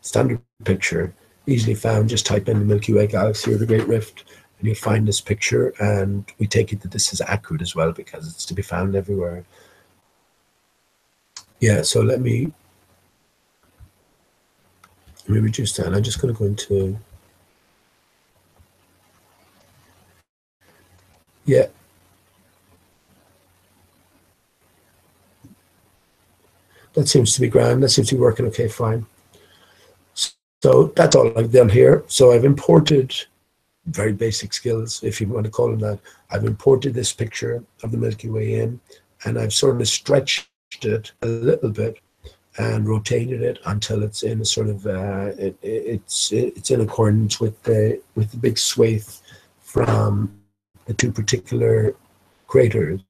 S1: Standard picture, easily found. Just type in the Milky Way galaxy or the Great Rift, and you'll find this picture, and we take it that this is accurate as well because it's to be found everywhere. Yeah, so let me reduce that. I'm just going to go into Yeah, that seems to be grand. That seems to be working okay, fine. So that's all I've done here. So I've imported very basic skills, if you want to call them that. I've imported this picture of the Milky Way in, and I've sort of stretched it a little bit and rotated it until it's in a sort of it's in accordance with the big swathe from the two particular craters.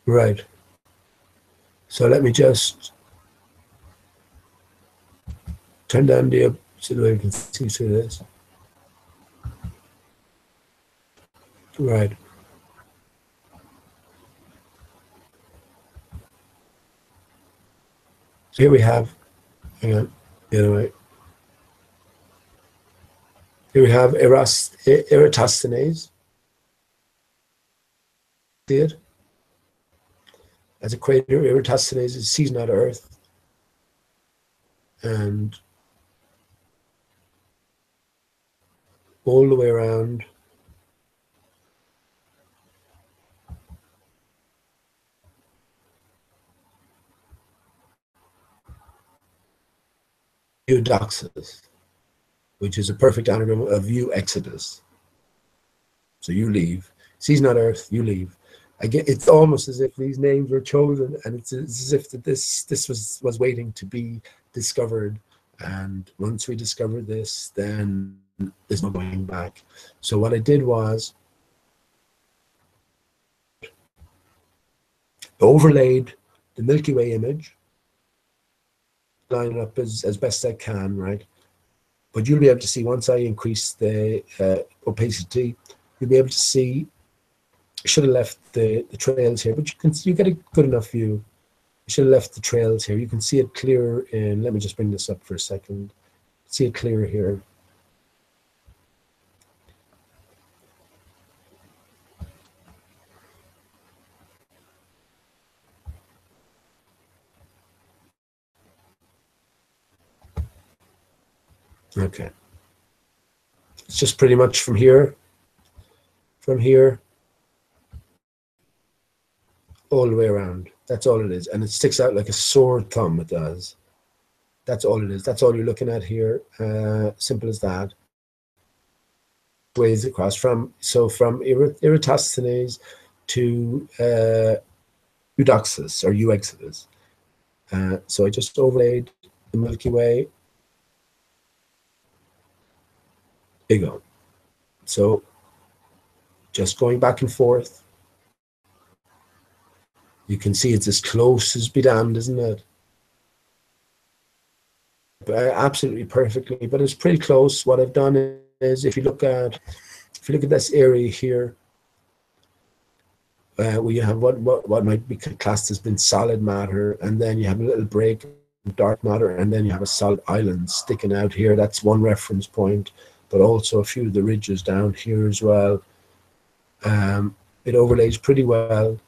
S1: Right. So let me just turn down the so that I can see through this. Right. So here we have, hang on, the other way. Here we have Eratosthenes. See it? As a crater, Eratosthenes is season out of Earth. And all the way around, Eudoxus, which is a perfect anagram of you exodus. So you leave. Season on Earth, you leave. Again, it's almost as if these names were chosen, and it's as if that this was waiting to be discovered. And once we discover this, then there's no going back. So what I did was overlaid the Milky Way image, line it up as best I can, right? But you'll be able to see, once I increase the opacity, you'll be able to see. I should have left the trails here, but you get a good enough view. I should have left the trails here. You can see it clear in, let me just bring this up for a second. See it clear here. Okay. It's just pretty much from here, all the way around. That's all it is. And it sticks out like a sore thumb, it does. That's all it is. That's all you're looking at here. Simple as that. Ways across from Eratosthenes to Eudoxus or Euexodus. So I just overlaid the Milky Way. There you go. So just going back and forth. You can see it's as close as be damned, isn't it? Absolutely perfectly, but it's pretty close. What I've done is, if you look at this area here, where you have what might be classed as being solid matter, and then you have a little break in dark matter, and then you have a solid island sticking out here. That's one reference point, but also a few of the ridges down here as well. It overlays pretty well.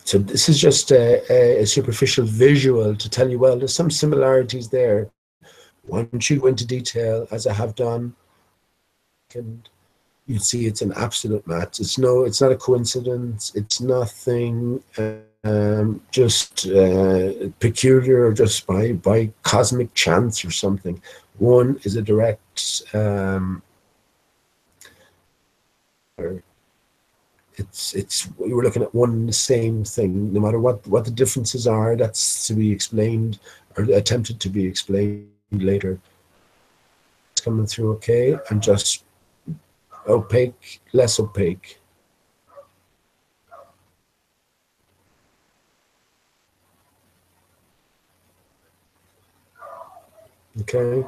S1: So this is just a superficial visual to tell you, well, there's some similarities there. Once you go into detail, as I have done, and you see it's an absolute match. It's not a coincidence. It's nothing just peculiar or just by cosmic chance or something. One is a direct it's we were looking at one and the same thing, no matter what the differences are. That's to be explained or attempted to be explained later. It's coming through okay, and just opaque, less opaque. Okay.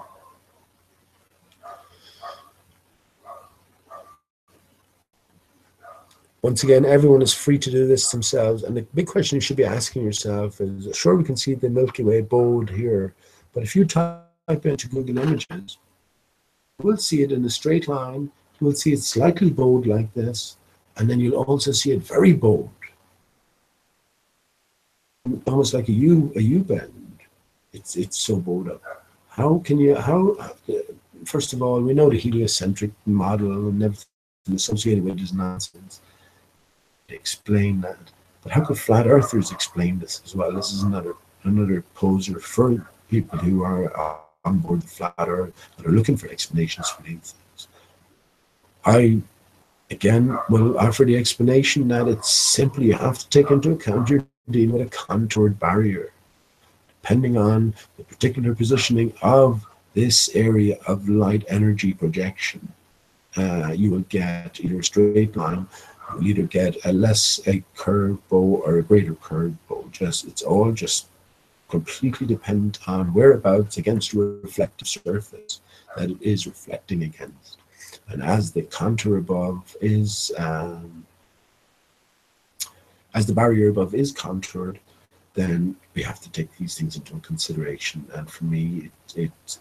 S1: Once again, everyone is free to do this themselves. And the big question you should be asking yourself is, sure, we can see the Milky Way bowed here, but if you type into Google Images, you will see it in a straight line. You will see it slightly bowed like this, and then you'll also see it very bowed. almost like a U bend. It's so bowed up. How can you, first of all, we know the heliocentric model and everything associated with it is nonsense. Explain that. But how could flat earthers explain this as well? This is another poser for people who are on board the flat earth that are looking for explanations for these things. I, again, will offer the explanation that it's simply you have to take into account you're dealing with a contoured barrier. Depending on the particular positioning of this area of light energy projection, you will get either a straight line, you will either get a curved bow or a greater curved bow. It's all just completely dependent on whereabouts against a reflective surface that it is reflecting against. And as the contour above is, as the barrier above is contoured, then we have to take these things into consideration. And for me, it's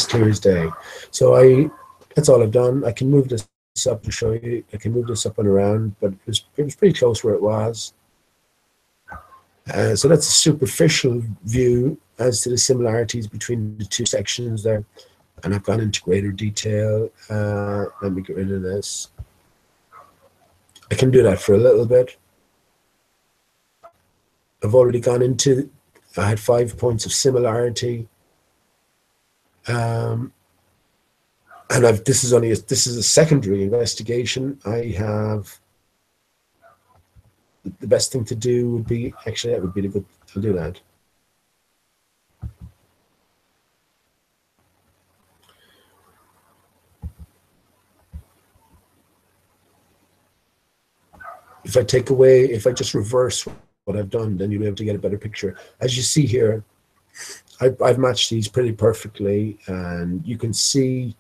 S1: clear as day. So that's all I've done. I can move this up to show you. I can move this up and around, but it was pretty close where it was. So that's a superficial view as to the similarities between the two sections there. And I've gone into greater detail. Let me get rid of this. I can do that for a little bit. I've already gone into, I had 5 points of similarity. And this is a secondary investigation. I have, the best thing to do would be, actually that would be the good, I'll do that. If I just reverse what I've done, then you'll be able to get a better picture. As you see here, I've matched these pretty perfectly, and you can see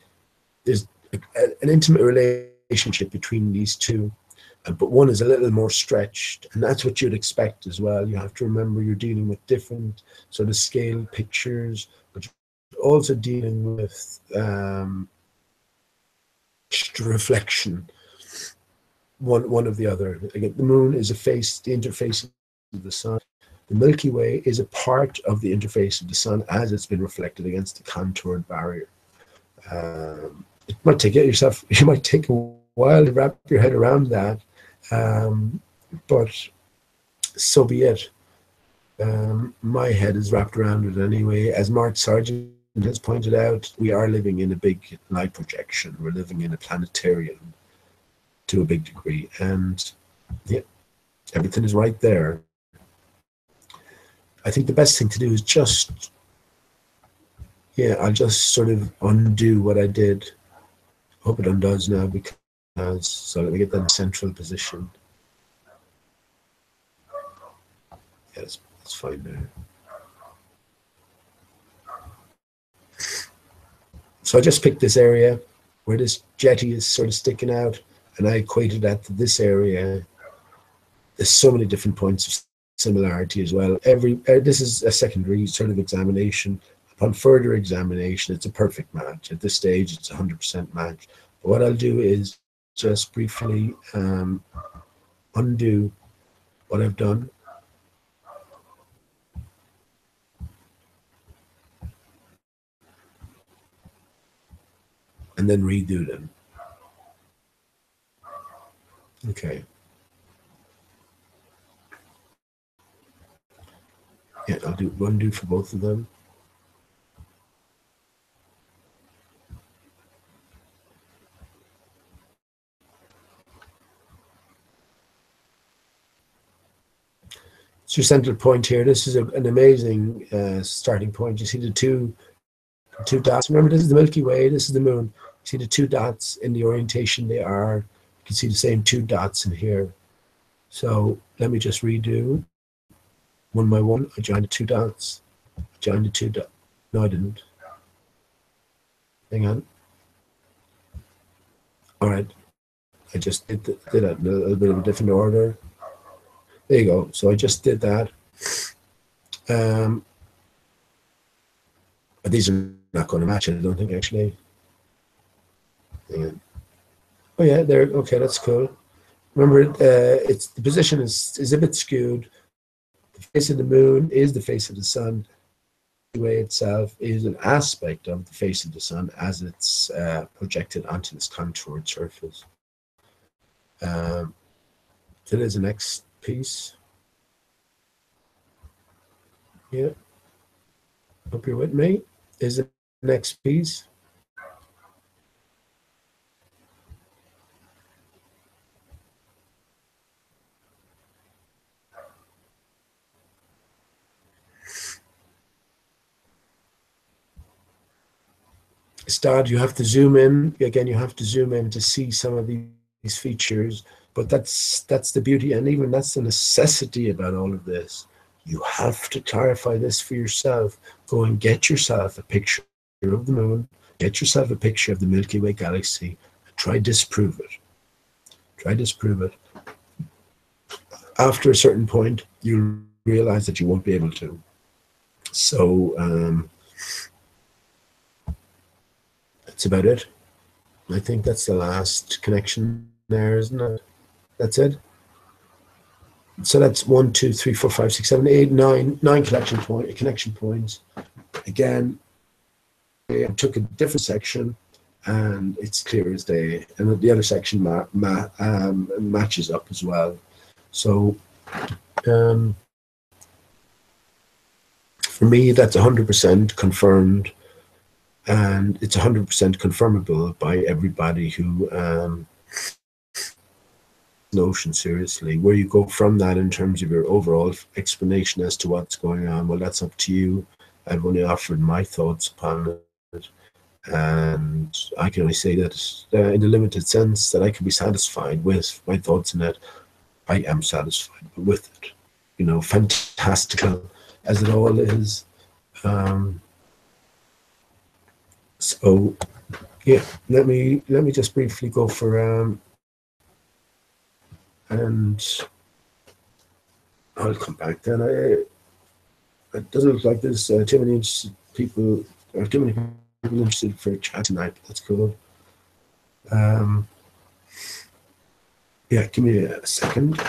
S1: there's an intimate relationship between these two, but one is a little more stretched, and that's what you'd expect as well. You have to remember you're dealing with different sort of scale pictures, but you're also dealing with reflection, one of the other. Again, the moon is the interface of the sun. The Milky Way is a part of the interface of the sun as it's been reflected against the contoured barrier. It might take you might take a while to wrap your head around that, but so be it. My head is wrapped around it anyway. As Mark Sargent has pointed out, we are living in a big light projection. We're living in a planetarium to a big degree, and yeah, everything is right there. I think the best thing to do is just, I'll just sort of undo what I did. Hope it undoes now, because, so let me get that in central position. Yes, it's fine there. So I just picked this area where this jetty is sort of sticking out, and I equated that to this area. There's so many different points of similarity as well. This is a secondary sort of examination. Upon further examination, it's a perfect match. At this stage, it's 100% match. But what I'll do is just briefly undo what I've done. And then redo them. Okay. Yeah, I'll do undo for both of them. It's your central point here. This is an amazing starting point. You see the two dots. Remember, this is the Milky Way. This is the moon. You see the two dots in the orientation they are. You can see the same two dots in here. So let me just redo one by one. I joined the two dots. I joined the two dots. No, I didn't. Hang on. All right. I just did that in a little bit of a different order. There you go. So I just did that. These are not going to match it, I don't think, actually. Hang on. Oh yeah, there. Okay, that's cool. Remember, the position is a bit skewed, The face of the moon is the face of the sun. The way itself is an aspect of the face of the sun as it's projected onto this contoured surface. So there's the next piece. Yeah, hope you're with me. Is the next piece. Start, you have to zoom in. Again, you have to zoom in to see some of these features, but that's the beauty, and even that's the necessity about all of this. You have to clarify this for yourself. Go and get yourself a picture of the moon, get yourself a picture of the Milky Way galaxy, and try disprove it. Try disprove it. After a certain point, you realize that you won't be able to. So that's about it. I think that's the last connection there, isn't it? That's it. So that's 1, 2, 3, 4, 5, 6, 7, 8, 9 connection points. Again, I took a different section, and it's clear as day. And the other section matches up as well. So for me, that's 100% confirmed, and it's 100% confirmable by everybody who notion seriously. Where you go from that in terms of your overall explanation as to what's going on, well, that's up to you. I've only offered my thoughts upon it, and I can only say that in the limited sense that I can be satisfied with my thoughts in it. I am satisfied with it. You know, fantastical as it all is. So yeah, let me just briefly go for and I'll come back then. It doesn't look like there's too many people or too many people interested for a chat tonight. That's cool. Yeah, give me a second.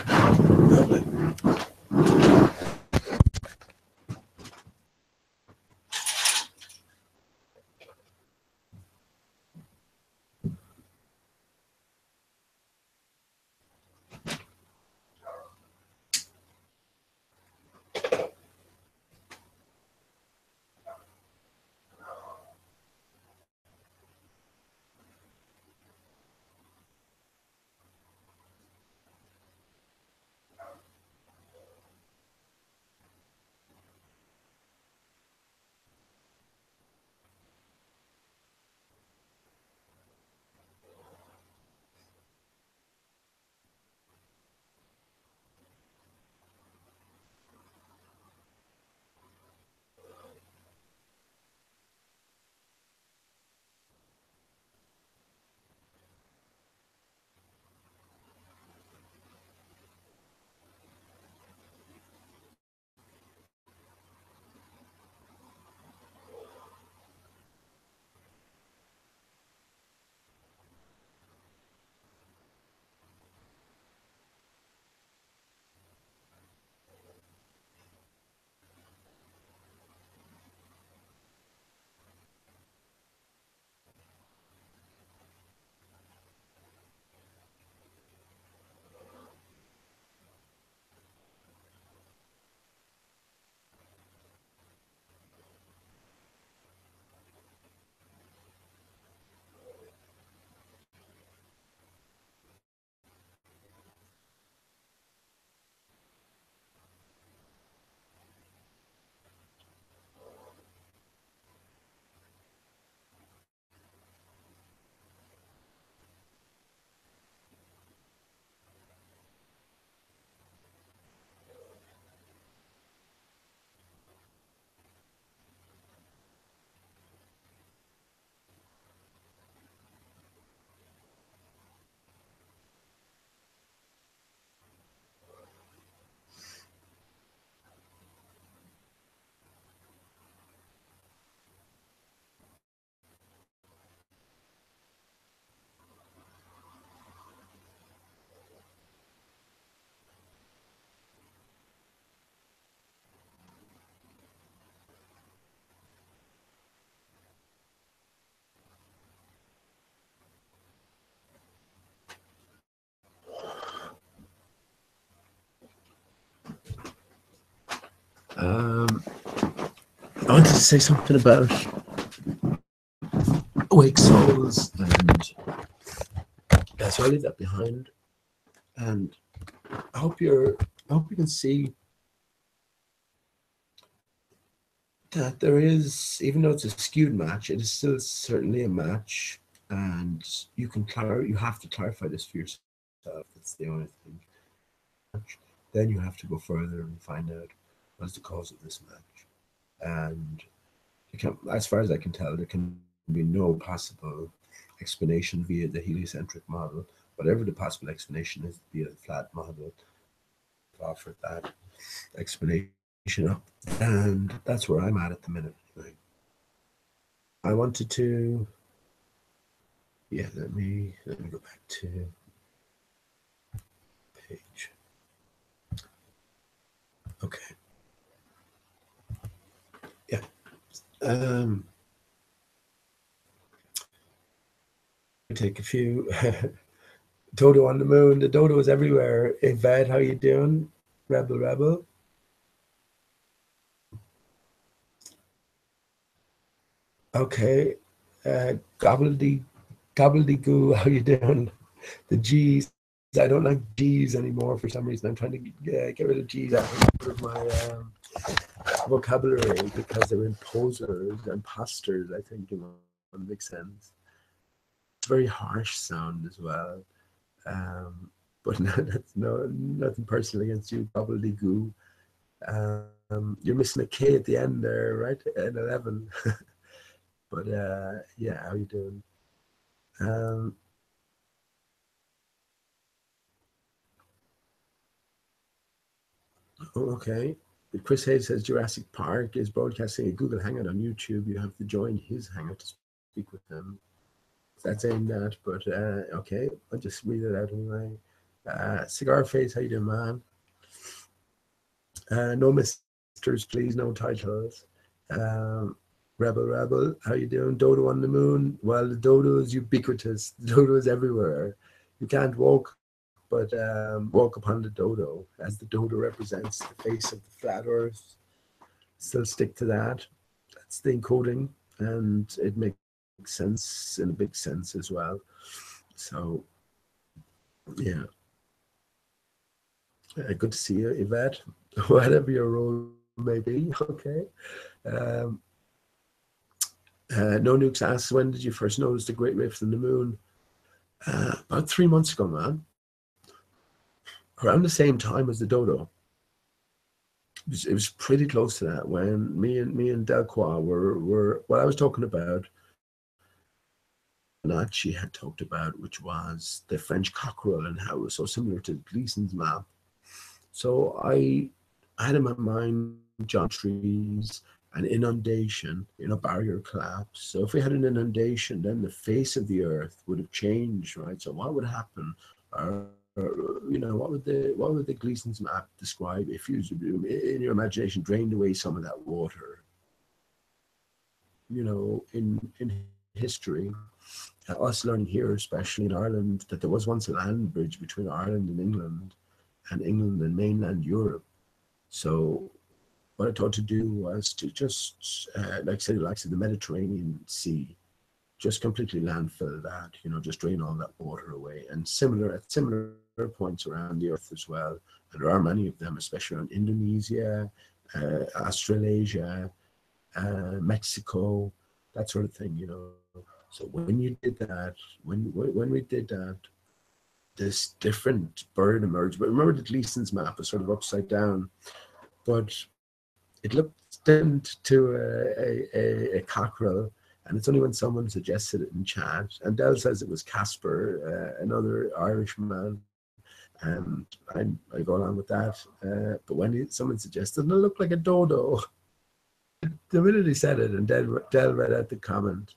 S1: I wanted to say something about awake souls, and so I'll leave that behind. And I hope you can see that there is, even though it's a skewed match, it is still certainly a match, and you have to clarify this for yourself. That's the only thing. Then you have to go further and find out what's the cause of this match. And as far as I can tell, there can be no possible explanation via the heliocentric model. Whatever the possible explanation is via the flat model, I've offered that explanation up, and that's where I'm at the minute. I wanted to, let me go back to page. Okay. Yeah. Take a few. Dodo on the moon. The dodo is everywhere. Yvette, how you doing? Rebel. Okay. Gobbledygoo, how you doing? The G's. I don't like G's anymore for some reason. I'm trying to get rid of G's out of my vocabulary because they're imposers, imposters, I think, makes sense. It's a very harsh sound as well. But nothing personal against you, gobbledygoo. You're missing a K at the end there, right? At 11. But yeah, how you doing? Okay. Chris Hayes says Jurassic Park is broadcasting a Google Hangout on YouTube. You have to join his Hangout to speak with them. That's aimed at, but okay, I'll just read it out anyway. Cigar Face, how you doing, man? No misters, please, no titles. Rebel, how you doing? Dodo on the moon. Well, the dodo is ubiquitous. The dodo is everywhere. You can't walk but walk upon the dodo, as the dodo represents the face of the flat earth. Still stick to that. That's the encoding, and it makes sense in a big sense as well. So, yeah. Good to see you, Yvette. Whatever your role may be, okay. No Nukes asks, when did you first notice the Great Rift in the Moon? About 3 months ago, man. Around the same time as the dodo. It was pretty close to that when me and Delcroix were what I was talking about. That she had talked about, which was the French cockerel and how it was so similar to Gleason's map. So I had in my mind giant trees, an inundation, barrier collapse. So if we had an inundation, then the face of the earth would have changed, right? So what would happen? What would the Gleason's map describe if you, in your imagination, drained away some of that water? In history, us learning here, especially in Ireland, that there was once a land bridge between Ireland and England and mainland Europe. So what I thought to do was to just, like the Mediterranean Sea, just completely landfill that, just drain all that water away. And at similar points around the earth as well. And there are many of them, especially around Indonesia, Australasia, Mexico, that sort of thing, So when you did that, when we did that, this different bird emerged. But remember, the Gleason's map is sort of upside down, but it looked different to a cockerel. And it's only when someone suggested it in chat, and Del says it was Casper, another Irishman, and I go along with that. But when someone suggested it looked like a dodo, the minute he said it, and Del read out the comment,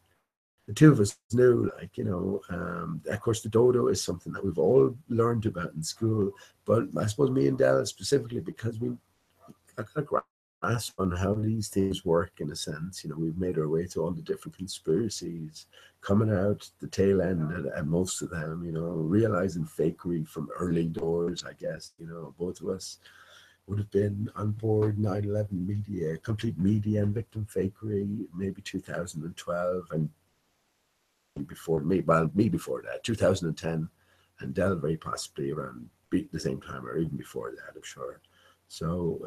S1: the two of us knew, of course, the dodo is something that we've all learned about in school, but I suppose me and Del specifically, because we got a grasp on how these things work, in a sense. We've made our way through all the different conspiracies, coming out the tail end at most of them, realizing fakery from early doors, I guess. Both of us would have been on board 9/11 media, complete media and victim fakery, maybe 2012, and before me, well, me before that, 2010, and Dell very possibly around the same time or even before that, I'm sure. So,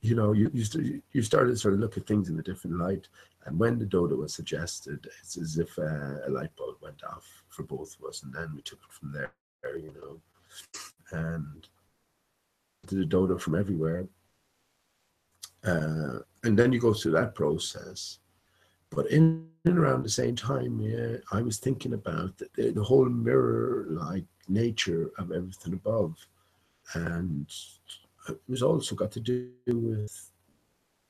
S1: you know, you started to sort of look at things in a different light. And when the dodo was suggested, it's as if a light bulb went off for both of us, and then we took it from there, you know. And the dodo from everywhere, and then you go through that process. But in and around the same time, yeah, I was thinking about the whole mirror-like nature of everything above, and it was also got to do with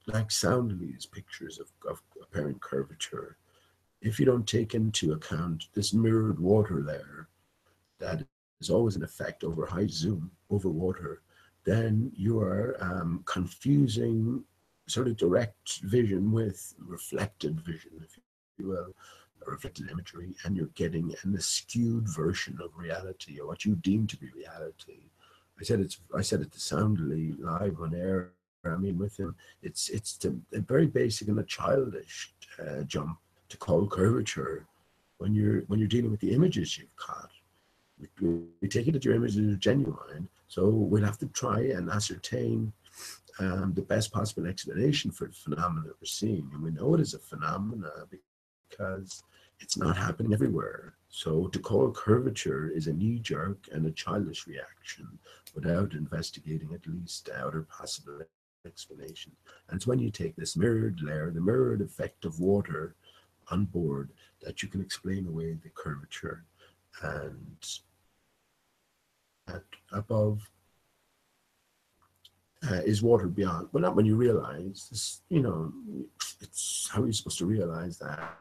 S1: like sound leads pictures of apparent curvature. If you don't take into account this mirrored water layer that is always an effect over high zoom over water, then you are confusing sort of direct vision with reflected vision, if you will, or reflected imagery, and you're getting an skewed version of reality, or what you deem to be reality. I said it to Soundly live on air. I mean, with him, it's a very basic and a childish jump to call curvature when you're dealing with the images you've caught. We take it that your images are genuine, so we'll have to try and ascertain the best possible explanation for the phenomena we're seeing, and we know it is a phenomena because it's not happening everywhere. So to call curvature is a knee-jerk and a childish reaction without investigating at least outer possible explanation. And it's when you take this mirrored layer, the mirrored effect of water on board, that you can explain away the curvature. And at above is water beyond. Well, not when you realize this, you know, it's how you're supposed to realize that.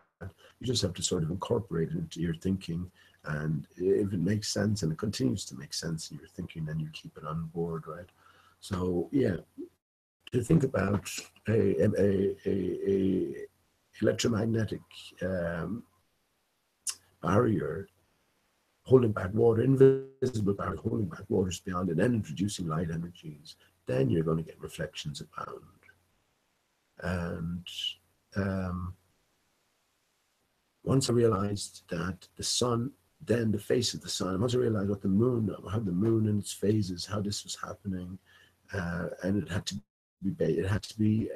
S1: You just have to sort of incorporate it into your thinking. And if it makes sense and it continues to make sense in your thinking, then you keep it on board, right? So, yeah, to think about a electromagnetic barrier holding back water, invisible barrier holding back waters beyond, and then introducing light energies, then you're going to get reflections abound. And once I realized that the sun, then the face of the sun, once I realized what the moon, how the moon and its phases, how this was happening, and it had to be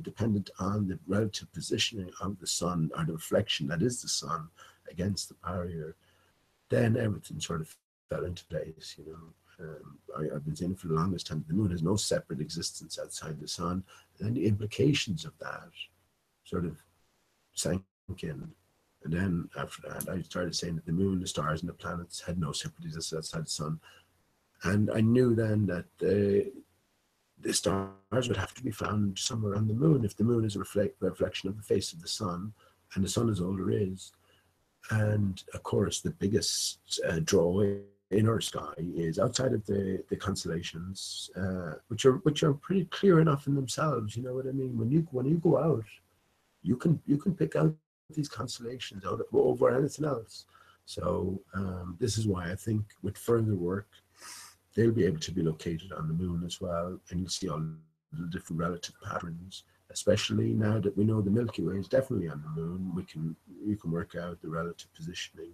S1: dependent on the relative positioning of the sun, or the reflection that is the sun against the barrier, then everything sort of fell into place, you know. I've been saying for the longest time, the moon has no separate existence outside the sun, and the implications of that sort of sank in. And then after that, I started saying that the moon, the stars, and the planets had no separate existence outside the sun. And I knew then that the stars would have to be found somewhere on the moon if the moon is a reflection of the face of the sun, and the sun is all there is. And of course, the biggest draw in our sky is outside of the constellations, which are pretty clear enough in themselves. You know what I mean? When you go out, you can pick out these constellations out over anything else. So this is why I think with further work, they'll be able to be located on the moon as well, and you'll see all the different relative patterns. Especially now that we know the Milky Way is definitely on the moon, you can work out the relative positioning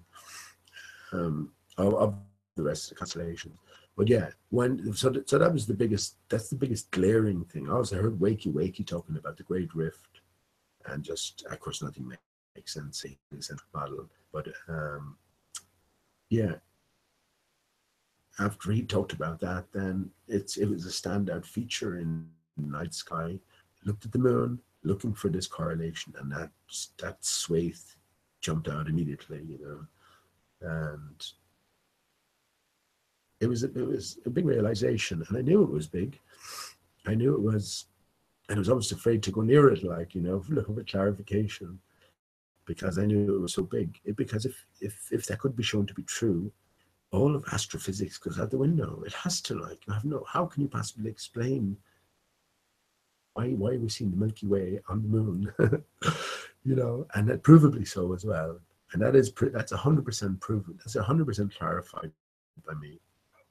S1: of the rest of the constellations. But yeah, so that was that's the biggest glaring thing. I also heard Wakey talking about the Great Rift, and just of course nothing makes sense in the model. But yeah, after he talked about that, then it was a standout feature in the night sky. Looked at the moon, looking for this correlation, and that swathe jumped out immediately, you know. And it was a big realization, and I knew it was big. I knew it was, and I was almost afraid to go near it, like, you know, looking for clarification, because I knew it was so big. Because if that could be shown to be true, all of astrophysics goes out the window. It has to, like, how can you possibly explain why we seeing the Milky Way on the moon, you know, and that provably so as well. And that's 100% proven. That's 100% clarified by me.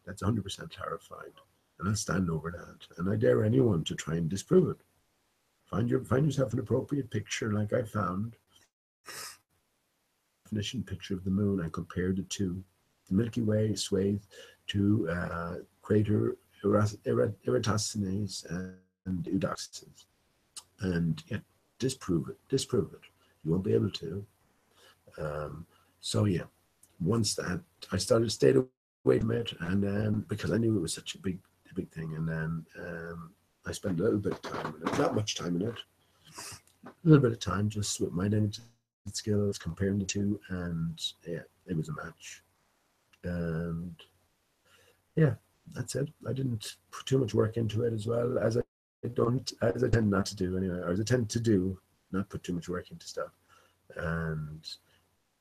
S1: That's 100% clarified. and I'll stand over that. And I dare anyone to try and disprove it. Find yourself an appropriate picture like I found. Definition picture of the moon and compared it to the Milky Way swathe to crater Eratosthenes and Eudoxus. And yeah, disprove it. You won't be able to. So yeah, once that I stayed away from it, and then because I knew it was such a big thing, and then I spent a little bit of time in it, not much time in it, a little bit of time just with my limited skills, comparing the two, and yeah, it was a match. And yeah, that's it. I didn't put too much work into it as well as I tend not to do anyway, or as I tend to do, not put too much work into stuff. And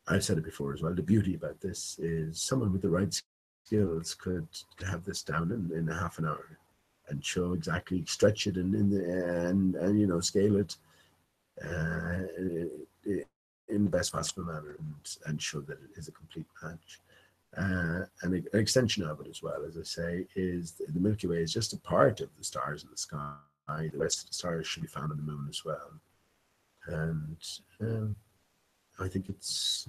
S1: I've said it before as well. The beauty about this is someone with the right skills could have this down in a half an hour and show exactly, stretch it and you know, scale it in the best possible manner and show that it is a complete match. And an extension of it as well, as I say, is the Milky Way is just a part of the stars in the sky. The rest of the stars should be found on the moon as well. And I think it's.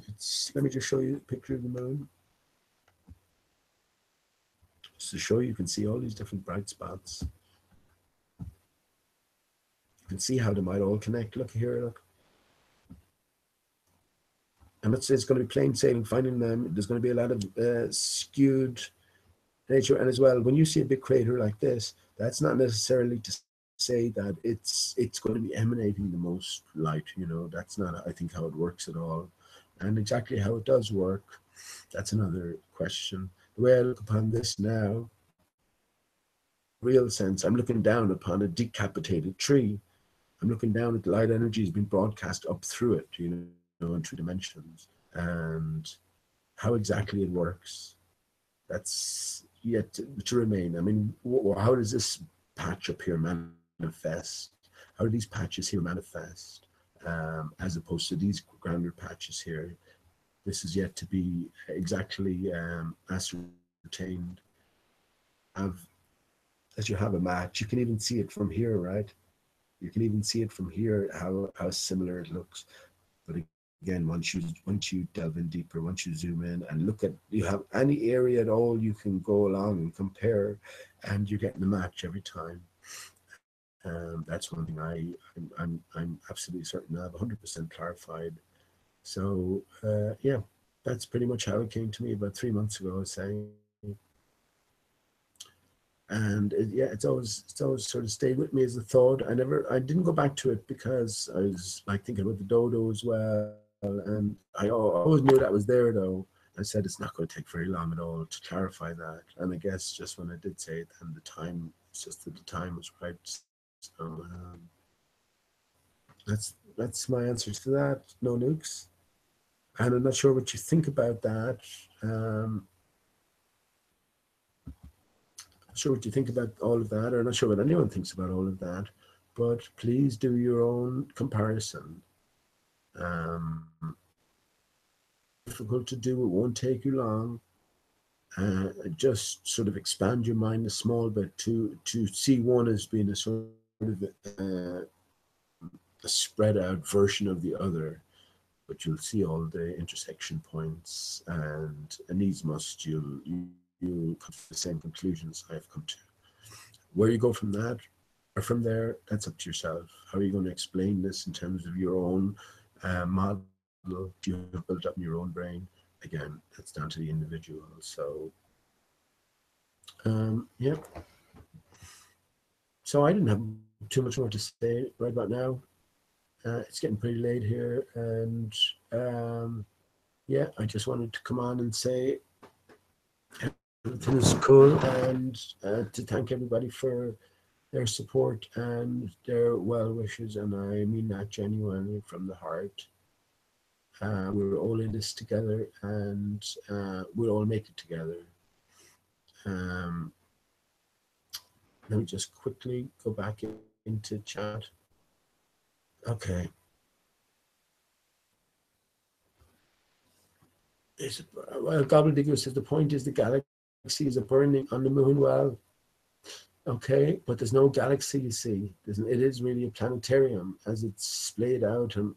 S1: Let me just show you a picture of the moon. Just to show you can see all these different bright spots. You can see how they might all connect. Look here, look. And it's going to be plain sailing finding them. There's going to be a lot of skewed nature. And as well, when you see a big crater like this, that's not necessarily to say that it's going to be emanating the most light. You know, that's not, I think, how it works at all. And exactly how it does work, that's another question. The way I look upon this now, real sense, I'm looking down upon a decapitated tree. I'm looking down at the light energy has been broadcast up through it, you know, in 3 dimensions. And how exactly it works, that's yet to remain. I mean, how does this patch up here manifest? How do these patches here manifest as opposed to these grander patches here? This is yet to be exactly ascertained. As you have a match, you can even see it from here, right? You can even see it from here, how similar it looks. But again, once you delve in deeper, once you zoom in and look at, you have any area at all, you can go along and compare, and you're getting a match every time. That's one thing I'm absolutely certain of, 100% clarified. So yeah, that's pretty much how it came to me about 3 months ago, I was saying. And yeah, it's always sort of stayed with me as a thought. I didn't go back to it because I was like thinking about the dodo as well, and I always knew that was there though. I said it's not going to take very long at all to clarify that, and I guess just when I did say it, and the time, it's just that the time was right. So that's my answers to that. No nukes, and I'm not sure what you think about that. Not sure what you think about all of that, or I'm not sure what anyone thinks about all of that, but please do your own comparison. Difficult to do, it won't take you long. Just sort of expand your mind a small bit to see one as being a sort of a spread out version of the other, but you'll see all the intersection points, and these must you'll come to the same conclusions I've come to. Where you go from that or from there, that's up to yourself. How are you going to explain this in terms of your own model you have built up in your own brain? Again, that's down to the individual. So yeah. So I didn't have too much more to say right about now. It's getting pretty late here, and yeah, I just wanted to come on and say everything is cool, and to thank everybody for their support and their well wishes, and I mean that genuinely from the heart. We're all in this together, and we'll all make it together. Let me just quickly go back into chat. Okay. Well, Gobbledigger says the point is the galaxies are burning on the moon. Well, Okay, but there's no galaxy, you see. It is really a planetarium as it's splayed out and,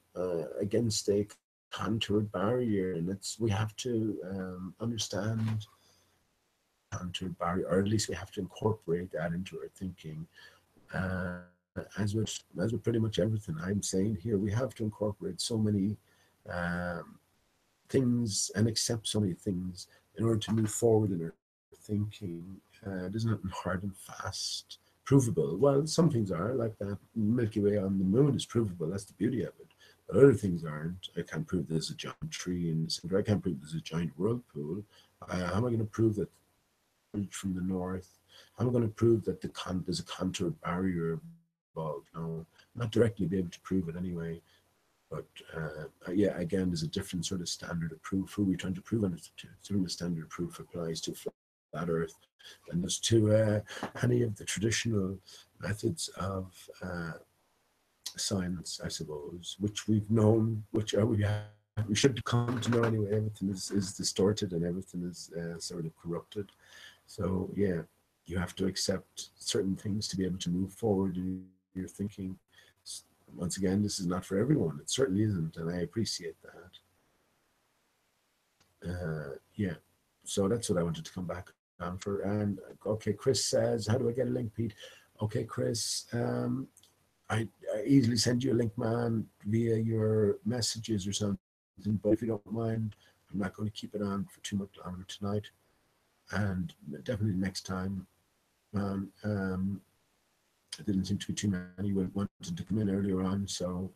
S1: against a contoured barrier, and we have to understand contoured barrier, or at least we have to incorporate that into our thinking. Uh, as with pretty much everything I'm saying here, we have to incorporate so many um, things and accept so many things in order to move forward in our thinking. There's nothing hard and fast, provable. Well, some things are, like that Milky Way on the moon is provable. That's the beauty of it. But other things aren't. I can't prove there's a giant tree in the center. I can't prove there's a giant whirlpool. How am I going to prove that from the north? How am I going to prove that there's a contoured barrier above? No, not directly be able to prove it anyway. But yeah, again, there's a different sort of standard of proof. Who are we trying to prove on it to? Different standard of proof applies to flat Earth than does to any of the traditional methods of science, I suppose, which we've known, we should come to know anyway. Everything is distorted and everything is sort of corrupted. So yeah, you have to accept certain things to be able to move forward in your thinking. Once again, this is not for everyone. It certainly isn't, and I appreciate that. Yeah, so that's what I wanted to come back on for. And okay, Chris says, "How do I get a link, Pete?" Okay, Chris, I easily send you a link, man, via your messages or something. But if you don't mind, I'm not going to keep it on for too much longer tonight, and definitely next time. There didn't seem to be too many who wanted to come in earlier on, so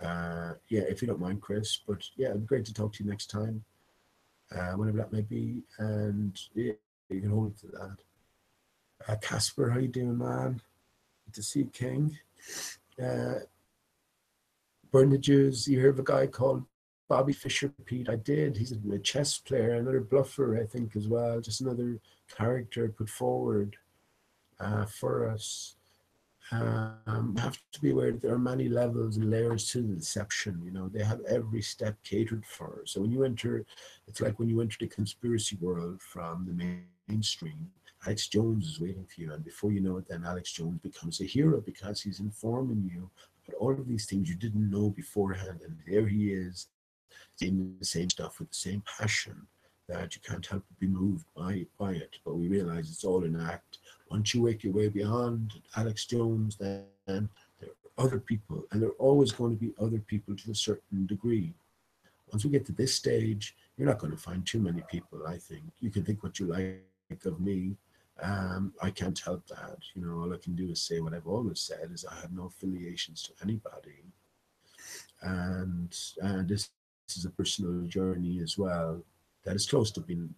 S1: yeah, if you don't mind, Chris. But yeah, it'd be great to talk to you next time, whenever that may be. And yeah, you can hold it to that. Casper, how you doing, man? Good to see you, King. Uh, Burn the Jews. You hear of a guy called Bobby Fisher, Pete? I did. He's a chess player, another bluffer, I think, as well. Just another character put forward for us. We have to be aware that there are many levels and layers to the deception. You know, they have every step catered for. So when you enter, it's like when you enter the conspiracy world from the mainstream, Alex Jones is waiting for you. And before you know it, then Alex Jones becomes a hero because he's informing you about all of these things you didn't know beforehand. And there he is saying the same stuff with the same passion that you can't help but be moved by it. But we realize it's all an act. Once you work your way beyond Alex Jones, then there are other people, and there are always going to be other people to a certain degree. Once we get to this stage, you're not going to find too many people, I think. You can think what you like of me. I can't help that. You know, all I can do is say what I've always said is I have no affiliations to anybody. And this is a personal journey as well that is close to being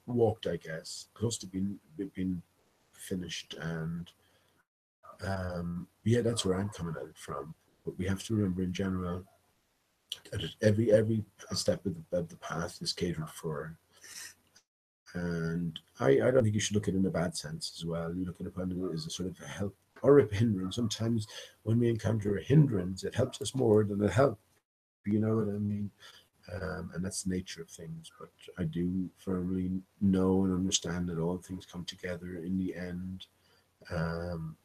S1: walked, I guess, close to being finished. And yeah, that's where I'm coming at it from. But we have to remember in general that every step of the path is catered for. And I don't think you should look at it in a bad sense as well. You look at it as a sort of a help or a hindrance. Sometimes when we encounter a hindrance, it helps us more than a help. You know what I mean? And that's the nature of things. But I do firmly know and understand that all things come together in the end. Um,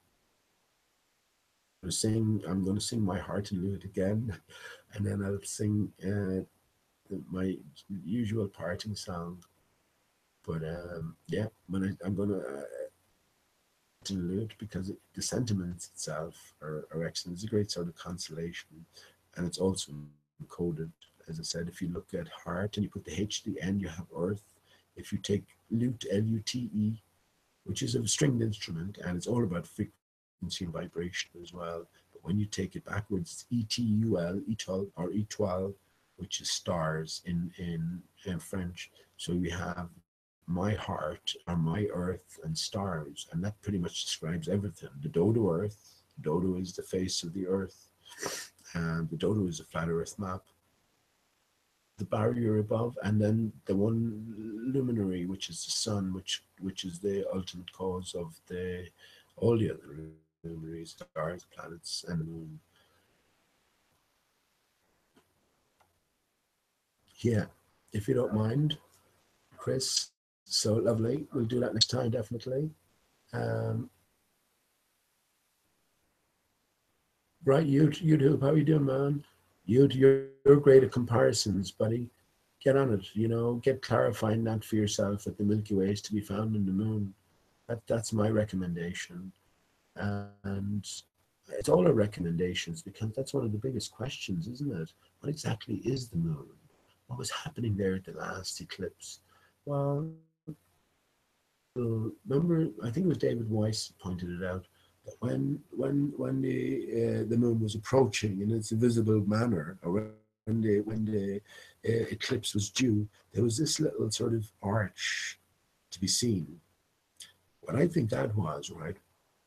S1: I'm going to sing my heart and lute again, and then I'll sing my usual parting song. But yeah, I'm going to to lute because the sentiments itself are excellent. It's a great sort of consolation, and it's also encoded. As I said, if you look at heart and you put the H to the end, you have earth. If you take lute, Lute, which is a stringed instrument, and it's all about frequency and vibration as well. But when you take it backwards, it's etul, etol, or etoile, which is stars in French. So we have my heart, or my earth, and stars, and that pretty much describes everything. The dodo earth, dodo is the face of the earth, and the dodo is a flat earth map. The barrier above, and then the one luminary, which is the sun, which is the ultimate cause of the all the other luminaries, stars, planets, and the moon. Yeah, if you don't mind, Chris, So lovely. We'll do that next time, definitely. Um, right, YouTube, how you doing, man? You're great at comparisons, buddy. Get on it. Get clarifying that for yourself that the Milky Way is to be found in the moon. That's my recommendation. And it's all our recommendations because that's one of the biggest questions, isn't it? What exactly is the moon? What was happening there at the last eclipse? Well, remember, I think it was David Weiss pointed it out that when the moon was approaching in its visible manner, or when the eclipse was due, there was this little sort of arch to be seen. What I think that was, right?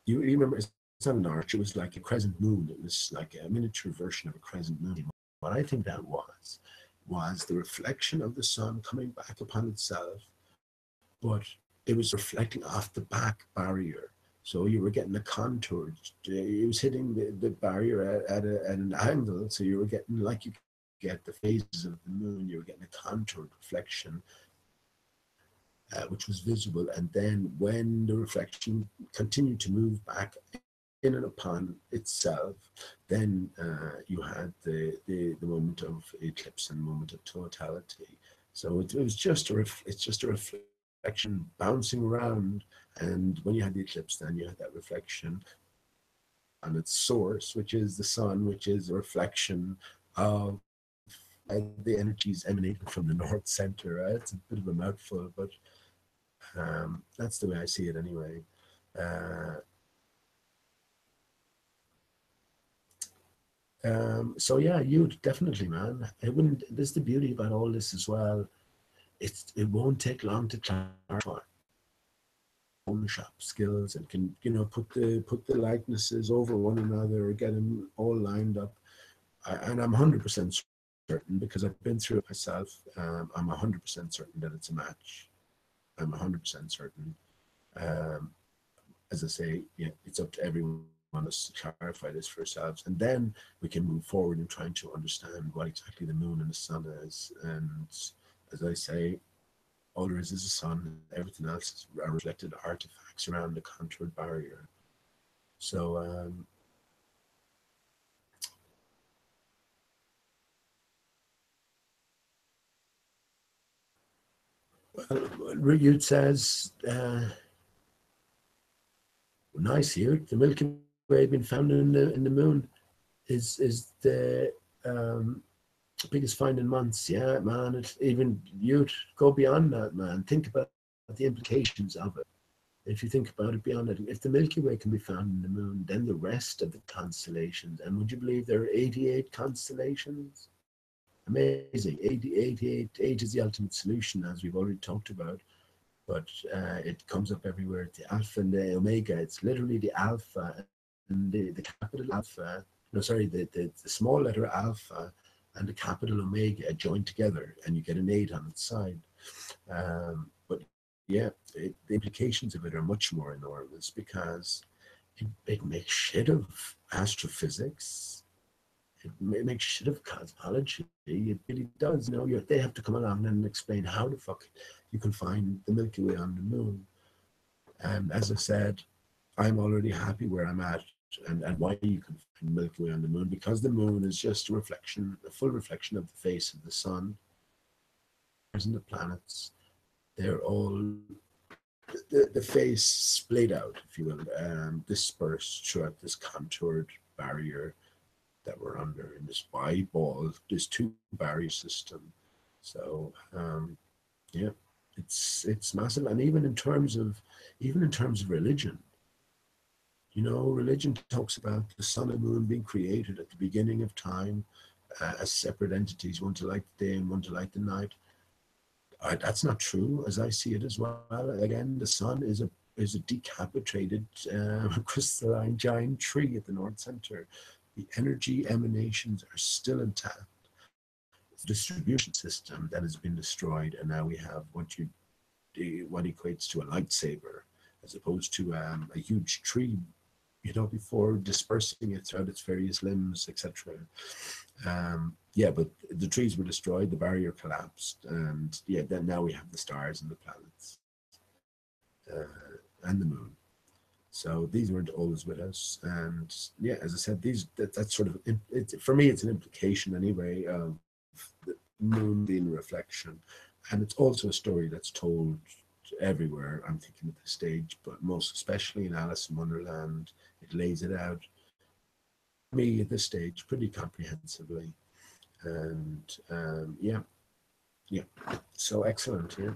S1: You remember, it's not an arch; it was like a crescent moon. It was like a miniature version of a crescent moon. What I think that was the reflection of the sun coming back upon itself, but it was reflecting off the back barrier. So you were getting a contour. It was hitting the barrier at an angle. So you were getting, like you get the phases of the moon, you were getting a contoured reflection, which was visible. And then when the reflection continued to move back in and upon itself, then you had the moment of eclipse and moment of totality. So it was just it's just a reflection bouncing around, and when you had the eclipse, then you had that reflection on its source, which is the sun, which is a reflection of the energies emanating from the north center. Right? It's a bit of a mouthful, but that's the way I see it anyway. Uh, so yeah, you definitely, man. It wouldn't. This is the beauty about all this as well. It won't take long to clarify Photoshop skills and can put the likenesses over one another or get them all lined up. And I'm 100% certain because I've been through it myself. I'm 100% certain that it's a match. I'm 100% certain. Um, as I say, yeah, it's up to everyone us to clarify this for ourselves, and then we can move forward in trying to understand what exactly the moon and the sun is. And as I say, all there is a sun. Everything else are reflected artifacts around the contoured barrier. So Ryud says, nice here. The Milky Way being found in the moon is the um, biggest find in months. Yeah, man. Even you'd go beyond that, man. Think about the implications of it. If you think about it beyond it, if the Milky Way can be found in the moon, then the rest of the constellations, and would you believe there are 88 constellations? Amazing. 88 is the ultimate solution, as we've already talked about. But it comes up everywhere. The alpha and the omega. It's literally the alpha and the capital alpha. No, sorry, the small letter alpha and the capital omega joined together, and you get an 8 on its side. But yeah, the implications of it are much more enormous because it makes shit of astrophysics. It makes shit of cosmology. It really does. They have to come along and explain how the fuck you can find the Milky Way on the moon. And as I said, I'm already happy where I'm at, and why you can find the Milky Way on the moon, because the moon is just a full reflection of the face of the sun. The stars and the planets, they're all the face splayed out, if you will, dispersed throughout this contoured barrier that we're under in this wide ball, this two barrier system. So yeah, it's massive, and even in terms of religion, religion talks about the sun and moon being created at the beginning of time as separate entities, one to light the day and one to light the night. That's not true, as I see it as well. Again, the sun is a decapitated crystalline giant tree at the north center. The energy emanations are still intact. It's a distribution system that has been destroyed, and now we have what equates to a lightsaber, as opposed to a huge tree. Before dispersing it throughout its various limbs, etc. Yeah, but the trees were destroyed, the barrier collapsed, and yeah, then now we have the stars and the planets. and the moon. So these weren't always with us, and yeah, as I said, that's sort of for me. It's an implication anyway of the moon being a reflection, and it's also a story that's told everywhere. I'm thinking at this stage, but most especially in Alice in Wonderland, it lays it out me at this stage pretty comprehensively, and yeah, yeah. So excellent, yeah.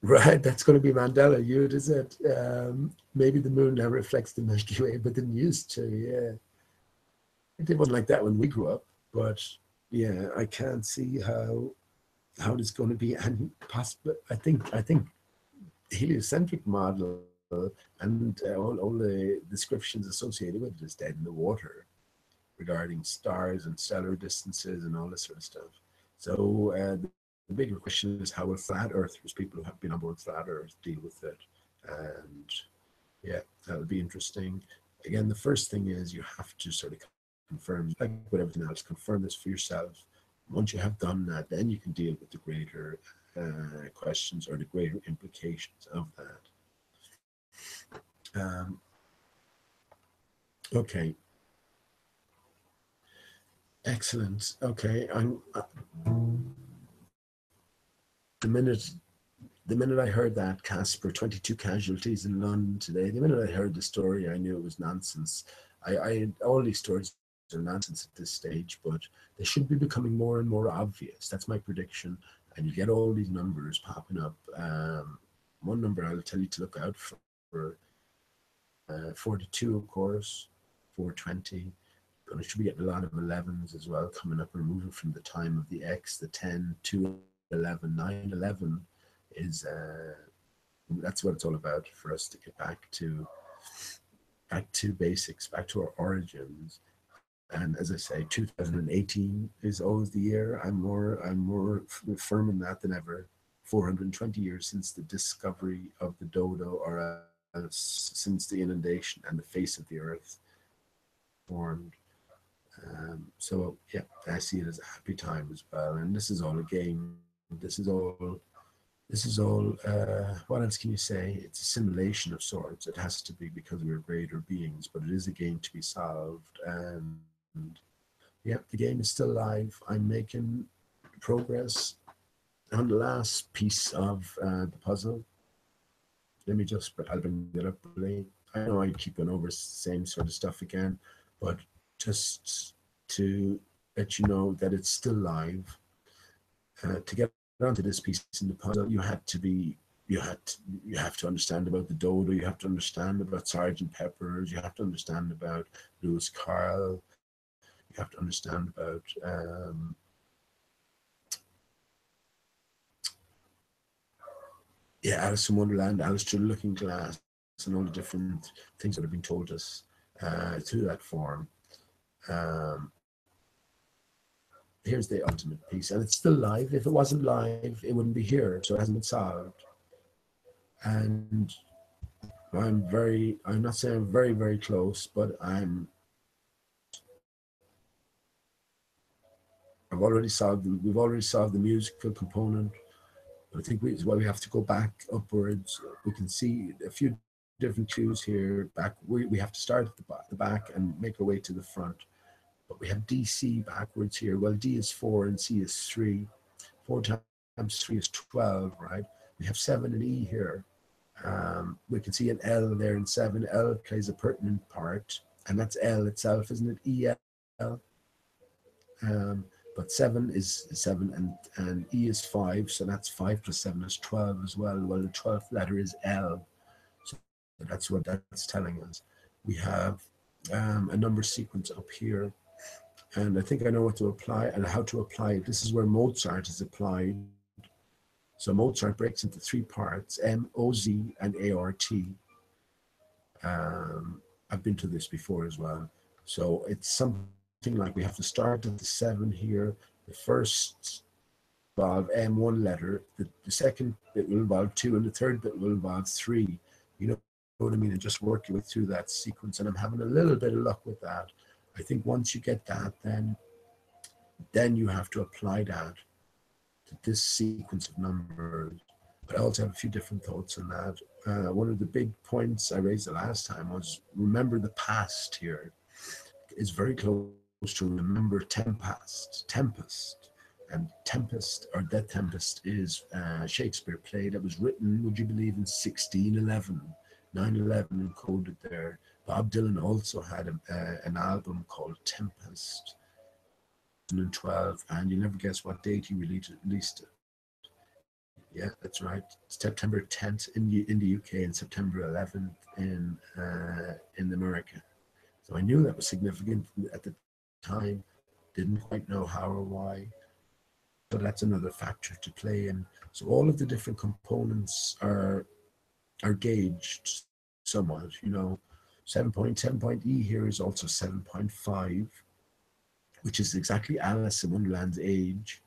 S1: Right, that's going to be Mandela. You, is it? Maybe the moon now reflects the Milky Way, but didn't used to. Yeah, it wasn't like that when we grew up. But yeah, I can't see how there's going to be any possible. I think heliocentric model and all the descriptions associated with it is dead in the water regarding stars and stellar distances and all this sort of stuff. So the bigger question is how will flat earthers, people who have been on board flat earth, deal with it? And yeah, that would be interesting. Again, the first thing is you have to sort of confirm, like with everything else, confirm this for yourself. Once you have done that, then you can deal with the greater questions or the greater implications of that. Okay, excellent. Okay, the minute the minute I heard that Casper 22 casualties in London today, the minute I heard the story, I knew it was nonsense. All these stories are nonsense at this stage, but they should be becoming more and more obvious. That's my prediction. And you get all these numbers popping up. One number I'll tell you to look out for 42, of course, 420. But I should be getting a lot of 11s as well coming up. We're moving from the time of the X, the 10, 2, 11, 9, 11 is that's what it's all about for us to get back to basics, back to our origins. And as I say, 2018 is always the year. I'm more firm in that than ever. 420 years since the discovery of the dodo, or since the inundation and the face of the earth formed. So yeah, I see it as a happy time as well. And this is all a game. This is all what else can you say? It's a simulation of sorts. It has to be because we're greater beings, but it is a game to be solved. And yeah, the game is still live. I'm making progress on the last piece of the puzzle. Let me just, I'll bring it up. I know I keep going over the same sort of stuff again, but just to let you know that it's still live. To get onto this piece in the puzzle, you have to understand about the dodo, you have to understand about Sergeant Pepper's, you have to understand about Lewis Carroll, you have to understand about Alice in Wonderland, Alice Through the Looking Glass, and all the different things that have been told us through that form. Here's the ultimate piece, and it's still live. If it wasn't live, it wouldn't be here, so it hasn't been solved. And I'm not saying I'm very, very close, but we've already solved the musical component. I think we have to go back upwards. We can see a few different cues here. We have to start at the back and make our way to the front. But we have DC backwards here. Well, D is 4 and C is 3. 4 times 3 is 12, right? We have 7 and E here. We can see an L there in 7. L plays a pertinent part, and that's L itself, isn't it? EL. But 7 is 7, and E is 5, so that's 5 plus 7 is 12 as well. Well, the 12th letter is L, so that's what that's telling us. We have a number sequence up here, and I think I know what to apply and how to apply it. This is where Mozart is applied. So Mozart breaks into 3 parts: M, O, Z, and A, R, T. I've been to this before as well. So it's something like we have to start at the 7 here. The first involve M, 1 letter. The second bit will involve 2, and the third bit will involve 3. You know what I mean? And just work your way through that sequence. And I'm having a little bit of luck with that. I think once you get that, then you have to apply that. this sequence of numbers. But I also have a few different thoughts on that. One of the big points I raised the last time was remember the past here is very close to remember tempest. And Tempest, or Death Tempest, is a Shakespeare play that was written, would you believe, in 1611, 9/11 encoded there. Bob Dylan also had an album called Tempest in 2012, and you never guess what date he released it. Yeah, that's right. September 10th in the UK and September 11th in America. So I knew that was significant at the time. Didn't quite know how or why. So that's another factor to play in. So all of the different components are gauged somewhat. 7.7 here is also 7.5, which is exactly Alice in Wonderland's age,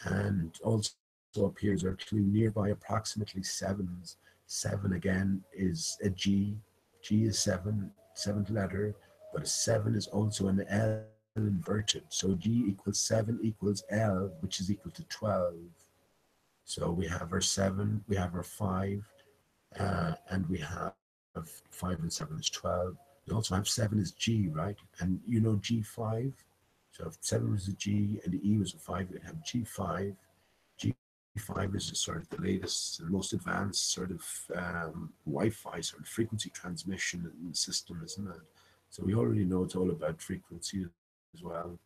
S1: and also appears our clue nearby approximately sevens. Seven again is a G. G is seven, seventh letter, but a seven is also an L inverted. So G equals 7 equals L, which is equal to 12. So we have our 7, we have our 5, and we have 5 and 7 is 12. We also have 7 is G, right? And G5. So if 7 was a G and the E was a 5, we'd have G5. G5 is sort of the latest and most advanced sort of Wi-Fi sort of frequency transmission in the system, isn't it? So we already know it's all about frequency as well.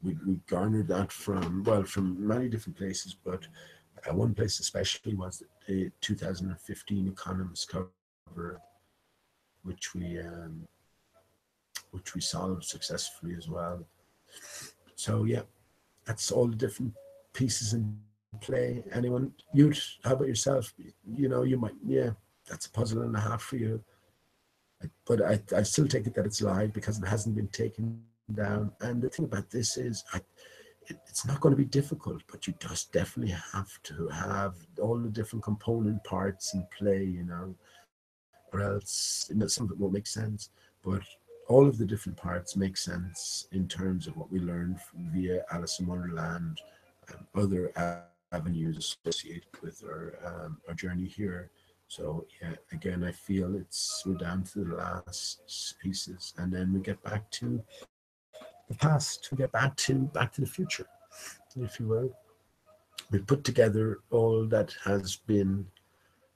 S1: We garnered that from many different places, but one place especially was the 2015 Economist cover, which we solved successfully as well. So yeah, that's all the different pieces in play. Anyone, how about yourself? You might, yeah, that's a puzzle and a half for you. But I still take it that it's live because it hasn't been taken down. And the thing about this is, it's not going to be difficult, but you just definitely have to have all the different component parts in play, or else some of it won't make sense. But all of the different parts make sense in terms of what we learned via Alice in Wonderland and other avenues associated with our journey here. So yeah, again, I feel we're down to the last pieces, and then we get back to the past. We get back to the future, if you will. We put together all that has been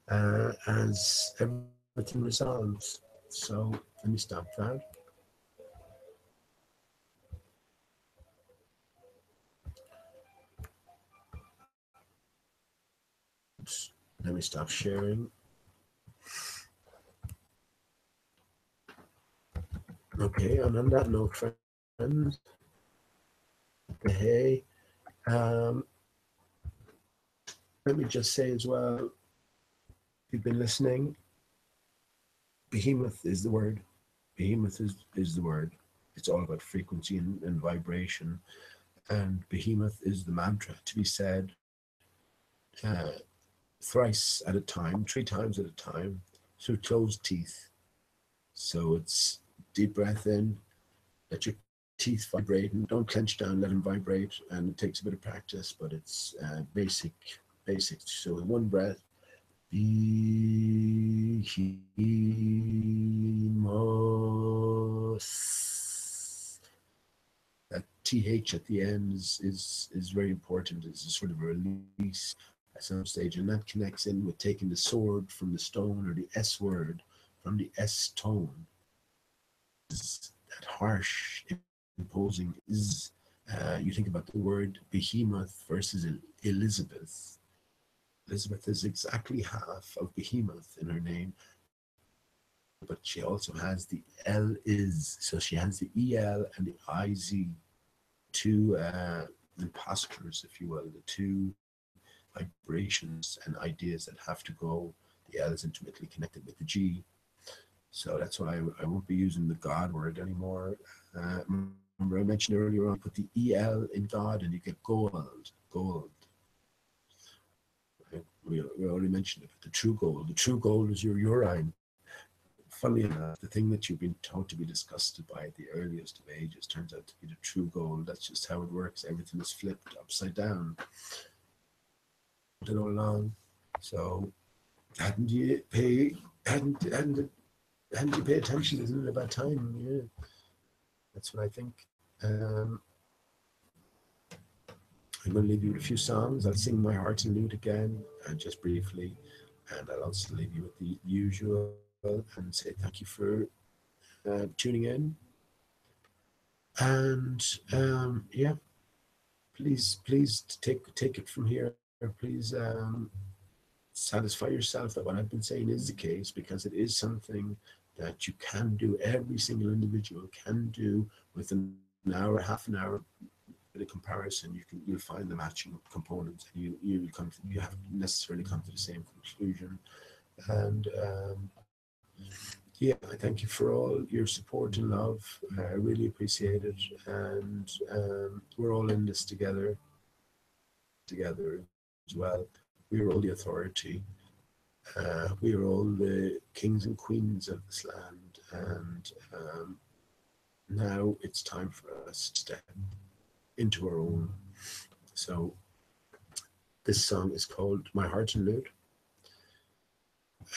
S1: as everything resolves. So let me stop that. Let me stop sharing. Okay, and on that note, friends, hey, let me just say as well, if you've been listening, behemoth is the word. Behemoth is the word. It's all about frequency and vibration. And behemoth is the mantra to be said thrice at a time, 3 times at a time, through closed teeth. So it's deep breath in, let your teeth vibrate, and don't clench down, let them vibrate. And it takes a bit of practice, but it's basic. So in one breath, behemoth. That th at the end is very important. It's a sort of a release at some stage, and that connects in with taking the sword from the stone, or the S word from the S tone. That harsh, imposing is. You think about the word behemoth versus Elizabeth. Elizabeth is exactly half of behemoth in her name, but she also has the L is, so she has the EL and the IZ, two imposters, if you will, the two vibrations and ideas that have to go. The L is intimately connected with the G. So that's why I won't be using the God word anymore. Remember I mentioned earlier on, put the EL in God and you get gold. Right? We already mentioned it, but the true gold is your urine funnily enough, the thing that you've been taught to be disgusted by at the earliest of ages turns out to be the true goal. That's just how it works. Everything is flipped upside down. All along. So hadn't you pay hadn't you pay attention? Isn't it about time? Yeah, that's what I think. I'm going to leave you with a few songs. I'll sing My Heart and Lute again, and just briefly, and I'll also leave you with the usual and say thank you for tuning in. And yeah, please take it from here. Please satisfy yourself that what I've been saying is the case, because it is something that you can do. Every single individual can do within an hour, half an hour. A comparison, you'll find the matching components, and you haven't necessarily come to the same conclusion. And yeah, I thank you for all your support and love. I really appreciate it, and we're all in this together as well. We are all the authority. We are all the kings and queens of this land, and now it's time for us to step into our own. So this song is called My Heart and Lute.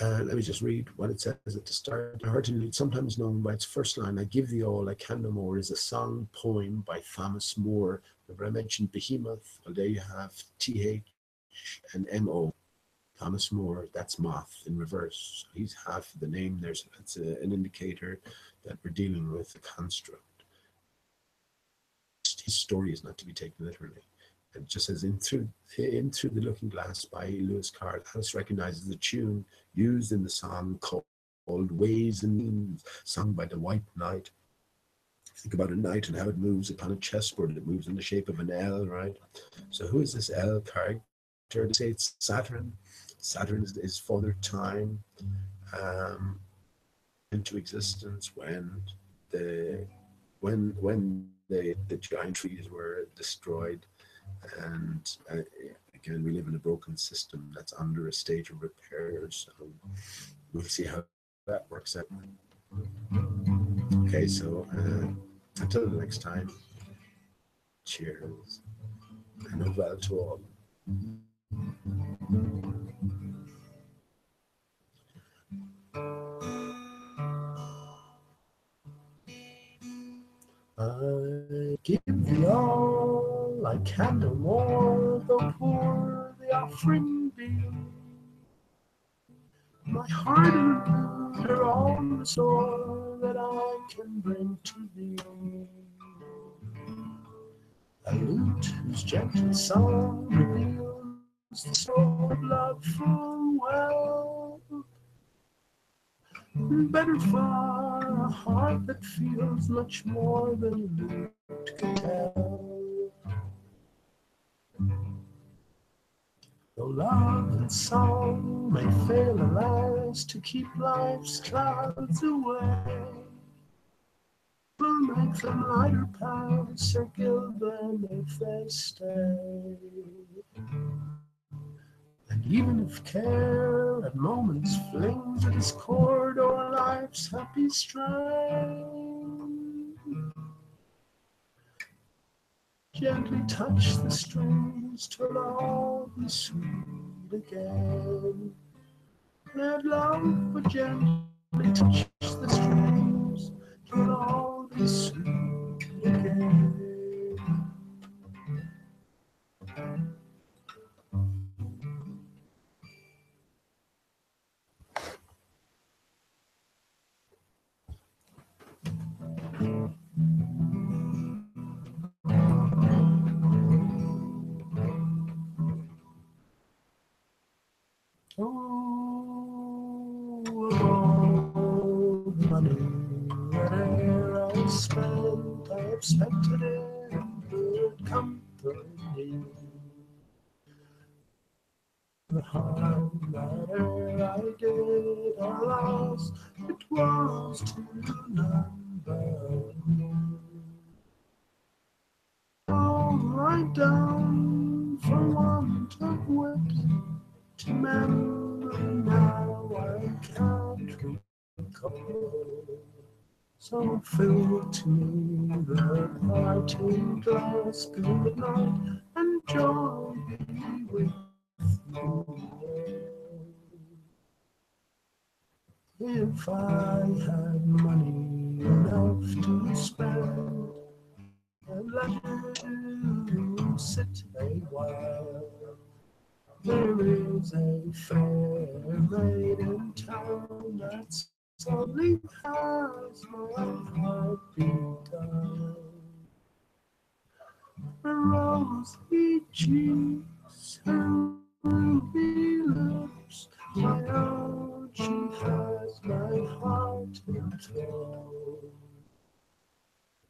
S1: Let me just read what it says at the start. My Heart and Lute, sometimes known by its first line, I give thee all, I can no more, is a song poem by Thomas Moore. Remember I mentioned Behemoth? Well, there you have TH and MO. Thomas Moore, that's moth in reverse. So he's half of the name. That's an indicator that we're dealing with a construct. His story is not to be taken literally. It just says, in through the Looking Glass by Lewis Carroll, Alice recognizes the tune used in the song called Ways and Means, sung by the White Knight. Think about a knight and how it moves upon a chessboard. It moves in the shape of an L, right? So who is this L character? They say it's Saturn. Saturn is Father Time into existence when the giant trees were destroyed, and again we live in a broken system that's under a stage of repair. So we'll see how that works out. Okay, so until the next time, cheers and well to all. I give thee all, I can no more, though poor the offering be. My heart and lute are all the store that I can bring to thee. A lute whose gentle song reveals the soul of love full well. Better far a heart that feels much more than a lute can tell. Though love and song may fail, alas, to keep life's clouds away, we'll make them lighter paths circle them if they stay. And even if care at moments flings a discord o'er life's happy strain, gently touch the strings till all be sweet again. Let love but gently touch the strings till all be sweet again. Oh, all the money where I spent, I have spent it in good company. The harm that e'er I did, alas, it was to none but me. All I've done for want of wit to memory now I can't recall. cold. So fill to me the parting glass, good night, and joy be with you. If I had money enough to spend, and let you sit a while, there is a fair maid in town that suddenly has my heart begun. Her rosy cheeks, her ruby lips, my own, she has my heart in thrall.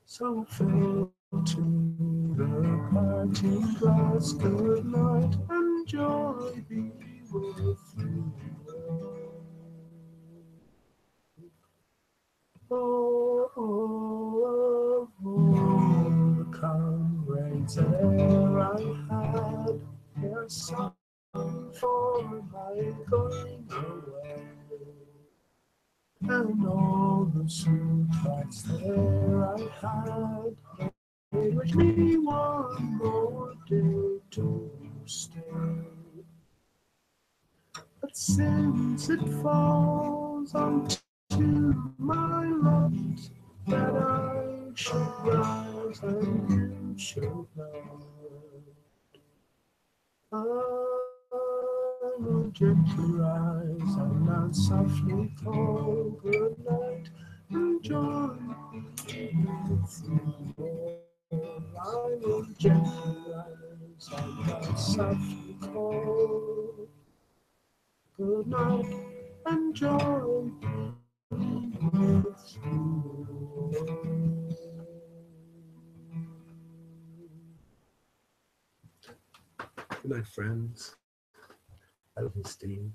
S1: So fill to the parting glass, good night, and joy be with you. Oh, oh, oh, the comrades there I had, their song for my going away. And all the sweethearts there I had, they wish me one more day to stay. But since it falls onto my lot that I should rise and you should not, I will gently rise and not softly call good night and joy with you. I will gently rise and not softly call good night and joy with you. Good night, friends. I love you, Steve.